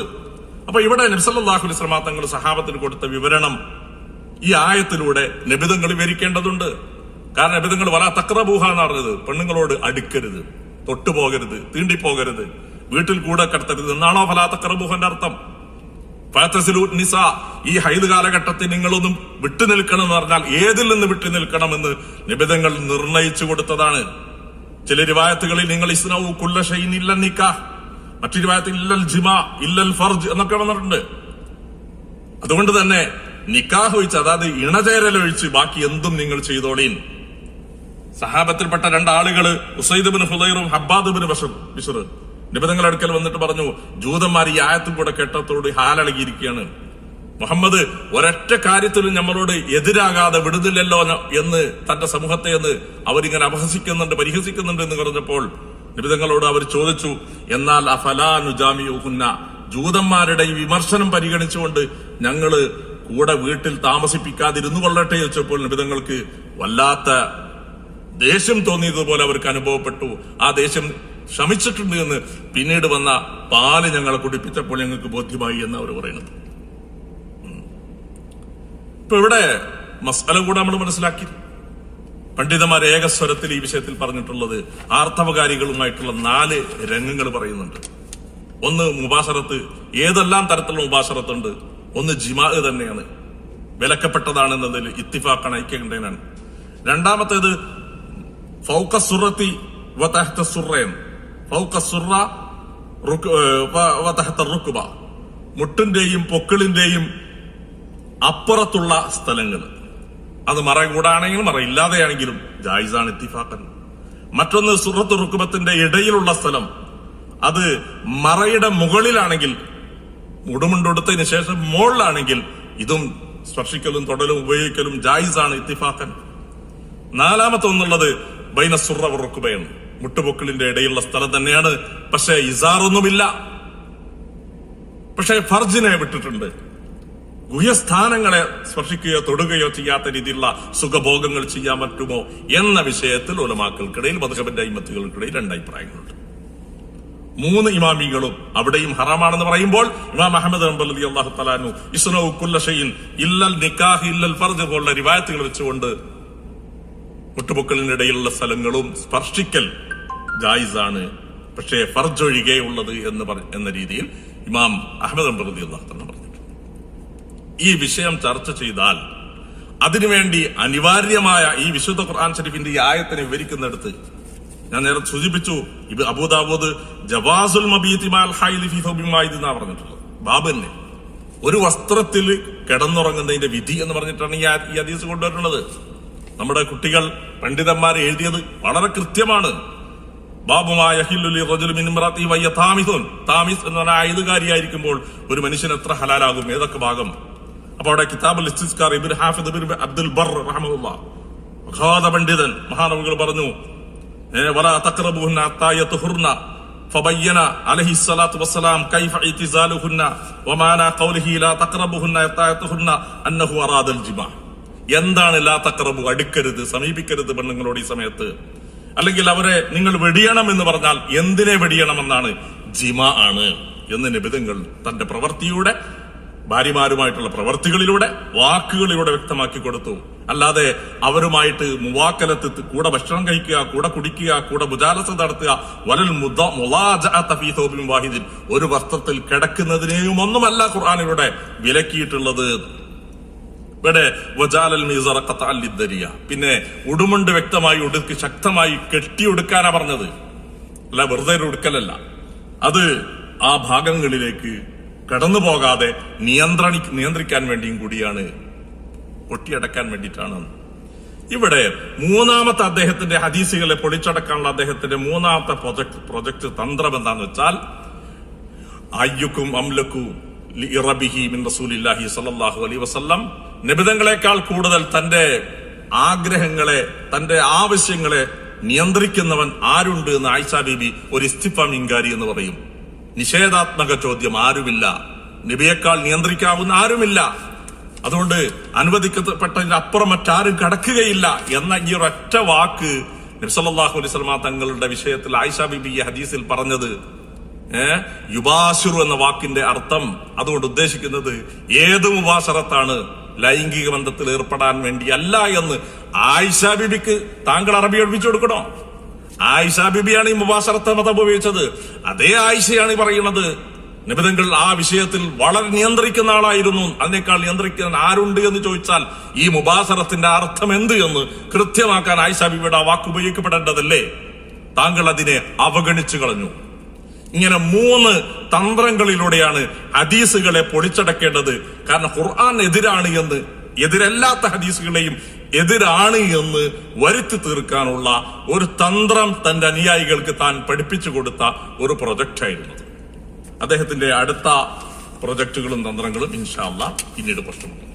അപ്പൊ ഇവിടെ നബി സല്ലല്ലാഹു അലൈഹി വസല്ലം തങ്ങൾ സഹാബത്തിന് കൊടുത്ത വിവരണം ഈ ആയത്തിലൂടെ നബിതങ്ങൾ വിവരിക്കേണ്ടതുണ്ട്. കാരണം നബിതങ്ങൾ വലാ തഖ്റബൂഹ എന്ന് പറഞ്ഞത് പെണ്ണുങ്ങളോട് അടുക്കരുത്, തൊട്ടുപോകരുത്, തീണ്ടിപ്പോകരുത്, വീട്ടിൽ കൂടെ കിടത്തരുത് എന്നാണോ ഫലാ തഖ്റബൂഹന്റെ അർത്ഥം? ഫഅതസിലു നിസാ, ഈ ഹൈദ് കാലഘട്ടത്തിൽ നിങ്ങളൊന്നും വിട്ടുനിൽക്കണം എന്ന് പറഞ്ഞാൽ ഏതിൽ നിന്ന് വിട്ടുനിൽക്കണമെന്ന് നിബിധങ്ങൾ നിർണയിച്ചു കൊടുത്തതാണ്. ചില റിവായത്തുകളിൽ നിങ്ങൾ ഇസ്നഉ കുല്ല ഷൈഇൻ ഇല്ല നിക്കാഹ്, മറ്റു റിവായത്തിൽ ഇല്ലൽ ജിമാ ഇല്ലൽ ഫർജ് എന്നൊക്കെ വന്നിട്ടുണ്ട്. അതുകൊണ്ട് തന്നെ നിക്കാഹ് ഒഴിച്ച്, അതായത് ഇണചേരൽ ഒഴിച്ച് ബാക്കി എന്തും നിങ്ങൾ ചെയ്തോളീൻ. സഹാബത്തിൽപ്പെട്ട രണ്ടാളുകള് ഉസൈദ് ബിൻ ഹുദൈറും ഹബ്ബാദ് ബിൻ ബിശ്ർ നിബിധങ്ങൾ അടുക്കൽ വന്നിട്ട് പറഞ്ഞു, ജൂതന്മാർ ഈ ആയത്തും കൂടെ കേട്ടത്തോട് ഹാലളകിയിരിക്കുകയാണ്. മുഹമ്മദ് ഒരൊറ്റ കാര്യത്തിലും നമ്മളോട് എതിരാകാതെ വിടുന്നില്ലല്ലോ എന്ന് തന്റെ സമൂഹത്തെ എന്ന് അവരിങ്ങനെ അപഹസിക്കുന്നുണ്ട്, പരിഹസിക്കുന്നുണ്ട് എന്ന് പറഞ്ഞപ്പോൾ നിബിധങ്ങളോട് അവർ ചോദിച്ചു, എന്നാൽ അഫലാ നുജാമിഉഹുന്ന, ജൂതന്മാരുടെ ഈ വിമർശനം പരിഗണിച്ചുകൊണ്ട് ഞങ്ങള് കൂടെ വീട്ടിൽ താമസിപ്പിക്കാതിരുന്നു കൊള്ളട്ടെ ചോദിച്ചപ്പോൾ നിബിധങ്ങൾക്ക് വല്ലാത്ത ദേഷ്യം തോന്നിയതുപോലെ അവർക്ക് അനുഭവപ്പെട്ടു. ആ ദേഷ്യം ശമിച്ചിട്ടുണ്ട് എന്ന് പിന്നീട് വന്ന പാല് ഞങ്ങളെ കുടിപ്പിച്ചപ്പോൾ ഞങ്ങൾക്ക് ബോധ്യമായി എന്ന് അവർ പറയുന്നത്. ഇപ്പൊ ഇവിടെ മസ്അല കൂടെ നമ്മൾ മനസ്സിലാക്കി. പണ്ഡിതന്മാർ ഏകസ്വരത്തിൽ ഈ വിഷയത്തിൽ പറഞ്ഞിട്ടുള്ളത് ആർത്തവകാരികളുമായിട്ടുള്ള 4 രംഗങ്ങൾ പറയുന്നുണ്ട്. ഒന്ന് മുബാശറത്ത്, ഏതെല്ലാം തരത്തിലുള്ള മുബാശറത്തുണ്ട്. ഒന്ന് ജിമാ തന്നെയാണ്, വിലക്കപ്പെട്ടതാണെന്നതിൽ ഇത്തിഫാഖാണ്, ഐക്യകണ്ഠേനാണ്. രണ്ടാമത്തേത് ഫൗക സുറത്തി വ തഹ്ത സുറൈൻ, ഫൗക സുറ വ തഹ്ത റുക്ബ, മുട്ടിന്റെയും പൊക്കിളിന്റെയും അപ്പുറത്തുള്ള സ്ഥലങ്ങൾ, അത് മറ കൂടാണെങ്കിലും മറ ഇല്ലാതെയാണെങ്കിലും ജായിസാണ് ഇത്തിഫാഖൻ. മറ്റൊന്ന് സുറത്ത് റുക്ബത്തിന്റെ ഇടയിലുള്ള സ്ഥലം, അത് മറയുടെ മുകളിലാണെങ്കിൽ, ഉടുമുണ്ടൊടുത്തതിന് ശേഷം മുകളിലാണെങ്കിൽ ഇതും സ്പർശിക്കലും തൊടലും ഉപയോഗിക്കലും ജായിസാണ് ഇത്തിഫാഖൻ. നാലാമത്തെ ഒന്നുള്ളത് ബൈന സുറ റുക്ബയാണ്, മുട്ടുപൊക്കിളിന്റെ ഇടയിലുള്ള സ്ഥലം തന്നെയാണ്. പക്ഷേ ഇസാറൊന്നുമില്ല. പക്ഷേ ഫർജിനെ വിട്ടിട്ടുണ്ട്. ഗുഹ്യസ്ഥാനങ്ങളെ സ്പർശിക്കുകയോ തൊടുകയോ ചെയ്യാത്ത രീതിയിലുള്ള സുഖഭോഗങ്ങൾ ചെയ്യാൻ പറ്റുമോ എന്ന വിഷയത്തിൽ ഉലമാക്കൾക്കിടയിൽ, മദ്ഹബിന്റെ അയിമത്തുകൾക്കിടയിൽ രണ്ട് അഭിപ്രായങ്ങളുണ്ട്. 3 ഇമാമികളും അവിടെയും ഹറാമാണെന്ന് പറയുമ്പോൾ ഇമാം അഹ്മദ് ഹംബൽ റളിയല്ലാഹു തആല അൻഹു ഇസ്നഉ കുല്ല ഷൈഇൻ ഇല്ലൽ നിക്കാഹ് ഇല്ലൽ ഫർജ് പോലുള്ള റിവായത്തുകൾ വെച്ചുകൊണ്ട് മുട്ടുപൊക്കലിന്റെ ഇടയിലുള്ള സ്ഥലങ്ങളും സ്പർശിക്കൽ ജായിസാണ്, പക്ഷേ ഫർജ് ഒഴികെയുള്ളത് എന്ന രീതിയിൽ ഇമാം അഹ്മദ് ഹംബൽ റളിയല്ലാഹു തആല പറഞ്ഞിട്ടുണ്ട്. ഈ വിഷയം ചർച്ച ചെയ്താൽ അതിനുവേണ്ടി അനിവാര്യമായ ഈ വിശുദ്ധ ഖുർആൻ ശരീഫിന്റെ ഈ ആയത്തിനെ വിവരിക്കുന്നിടത്ത് ഞാൻ നേരത്തെ സൂചിപ്പിച്ചു, ഇത് അബൂദാവൂദ് ജവാസുൽ മബീതി മാൽ ഹൈലി ഫീ സൗബിൻ വാഹിദ് എന്നാ പറഞ്ഞിട്ടുള്ളത്. ബാബന്നെ ഒരു വസ്ത്രത്തിൽ കിടന്നുറങ്ങുന്നതിന്റെ വിധി എന്ന് പറഞ്ഞിട്ടാണ് ഈ ഹദീസ് കൊണ്ടുവരുന്നത്. നമ്മുടെ കുട്ടികൾ പണ്ഡിതന്മാർ എഴുതിയത് വളരെ കൃത്യമാണ്. ബാബുമായ താമിസ് എന്ന് പറഞ്ഞാൽ ആയുധകാരിയായിരിക്കുമ്പോൾ ഒരു മനുഷ്യൻ എത്ര ഹലാലാകും, ഏതൊക്കെ ഭാഗം. അപ്പൊ അവിടെ കിതാബുൽ ഇസ്തിസ്കാർ ഇബ്നു ഹാഫിദ് ഇബ്നു അബ്ദുൽ ബർ റഹ്മഹുല്ലാഹ് അഗാധ പണ്ഡിതൻ മഹാനവകൾ പറഞ്ഞു, വലാ തഖറബുഹുന്ന ഹത്താ യത്ഹുർന ഫബയ്യന അലൈഹി സ്വലാത്തു വസ്സലാം കൈഫ ഇതിസാലുഹുന്ന വമാന ഖൗലിഹി ലാ തഖറബുഹുന്ന ഹത്താ യത്ഹുർന അന്നഹു അറാദൽ ജിമാ. എന്താണ് ലാ തഖറബു, അടുക്കരുത്, സമീപിക്കരുത് പെണ്ണുങ്ങളോട് ഈ സമയത്ത്, അല്ലെങ്കിൽ അവരെ നിങ്ങൾ വെടിയണം എന്ന് പറഞ്ഞാൽ എന്തിനെ വെടിയണമെന്നാണ്, ജിമാ ആണ് എന്ന് നിബിധങ്ങൾ തന്റെ പ്രവൃത്തിയുടെ, ഭാര്യമാരുമായിട്ടുള്ള പ്രവൃത്തികളിലൂടെ, വാക്കുകളിലൂടെ വ്യക്തമാക്കി കൊടുത്തു. അല്ലാതെ അവരുമായിട്ട് മുവാക്കലത്ത്, കൂടെ ഭക്ഷണം കഴിക്കുക, കൂടെ കുടിക്കുക, കൂടെ മുജാലസ നടത്തുക, വലൽ മുളാജഅത ഫീ സൗബിൻ വാഹിദിൻ, ഒരു വസ്ത്രത്തിൽ കിടക്കുന്നതിനെയും ഒന്നുമല്ല ഖുർആനിലൂടെ വിലക്കിയിട്ടുള്ളത്. ഇവിടെ വജാലൽ മീസറ ഖതഅൻ ലിദ്ദരിയ, പിന്നെ ഉടുമുണ്ട് വ്യക്തമായി ഉടുക്കി ശക്തമായി കെട്ടിയൊടുക്കാനാ പറഞ്ഞത്, അല്ല വെറുതെ ഉടുക്കലല്ല. അത് ആ ഭാഗങ്ങളിലേക്ക് കടന്നു പോകാതെ നിയന്ത്രിക്കാൻ വേണ്ടിയും കൂടിയാണ്, കൊട്ടിയടക്കാൻ വേണ്ടിയിട്ടാണ്. ഇവിടെ മൂന്നാമത്തെ അദ്ദേഹത്തിന്റെ ഹദീസുകളെ പൊളിച്ചടക്കാനുള്ള അദ്ദേഹത്തിന്റെ മൂന്നാമത്തെ പ്രൊജക്ട് തന്ത്രം എന്താന്ന് വെച്ചാൽ, അയ്യുക്കും അംലക്കു ലിറബിഹി മിൻ റസൂലില്ലാഹി സ്വല്ലല്ലാഹു അലൈഹി വസല്ലം, നബിതങ്ങളെക്കാൾ കൂടുതൽ തന്റെ ആഗ്രഹങ്ങളെ, തന്റെ ആവശ്യങ്ങളെ നിയന്ത്രിക്കുന്നവൻ ആരുണ്ട് എന്ന് ആയിഷ ബീബി ഒരു ഇസ്തിഫാം ഇൻകാരി എന്ന് പറയും. നിഷേധാത്മക ചോദ്യം, ആരുമില്ല, നബിയേക്കാൾ നിയന്ത്രിക്കാവുന്ന ആരുമില്ല, അതുകൊണ്ട് അനുവദിക്കപ്പെട്ടതിന് അപ്പുറം മറ്റാരും കടക്കുകയില്ല എന്ന ഈ ഒരൊറ്റ വാക്ക് നബി സല്ലല്ലാഹു അലൈഹി വസല്ലം തങ്ങളുടെ വിഷയത്തിൽ ആയിഷ ബീബി ഈ ഹദീസിൽ പറഞ്ഞത്, യുബാശിറു എന്ന വാക്കിന്റെ അർത്ഥം അതുകൊണ്ട് ഉദ്ദേശിക്കുന്നത് ഏത് മുബാശറത്താണ്, ലൈംഗിക ബന്ധത്തിൽ ഏർപ്പെടാൻ വേണ്ടിയല്ല എന്ന് ആയിഷ ബീബിക്ക് താങ്കൾ അറബി പഠിപ്പിച്ചു കൊടുക്കണോ? ആയിഷ ബീബിയാണ് ഈ മുബാശറത്ത് മതം ഉപയോഗിച്ചത്. അതേ ആയിഷയാണ് പറയുന്നത് നിബിധങ്ങൾ ആ വിഷയത്തിൽ വളരെ നിയന്ത്രിക്കുന്ന ആളായിരുന്നു, അതിനേക്കാൾ നിയന്ത്രിക്കാൻ ആരുണ്ട് എന്ന് ചോദിച്ചാൽ ഈ മുബാശറത്തിന്റെ അർത്ഥം എന്ത് എന്ന് കൃത്യമാക്കാൻ ആയിഷ ബീബിയുടെ ആ വാക്ക് ഉപയോഗിക്കപ്പെടേണ്ടതല്ലേ? താങ്കൾ അതിനെ അവഗണിച്ചു കളഞ്ഞു. ഇങ്ങനെ 3 തന്ത്രങ്ങളിലൂടെയാണ് ഹദീസുകളെ പൊളിച്ചടക്കേണ്ടത്. കാരണം ഖുർആൻ എതിരാണ് എന്ന്, എതിരല്ലാത്ത ഹദീസുകളെയും എതിരാണ് എന്ന് വരുത്തി തീർക്കാനുള്ള ഒരു തന്ത്രം തന്റെ അനുയായികൾക്ക് താൻ പഠിപ്പിച്ചു കൊടുത്ത ഒരു പ്രൊജക്റ്റായിരുന്നു. അദ്ദേഹത്തിന്റെ അടുത്ത പ്രൊജക്ടുകളും തന്ത്രങ്ങളും ഇൻഷാ അല്ലാഹ് പിന്നീട് പ്രശ്നമുണ്ട്.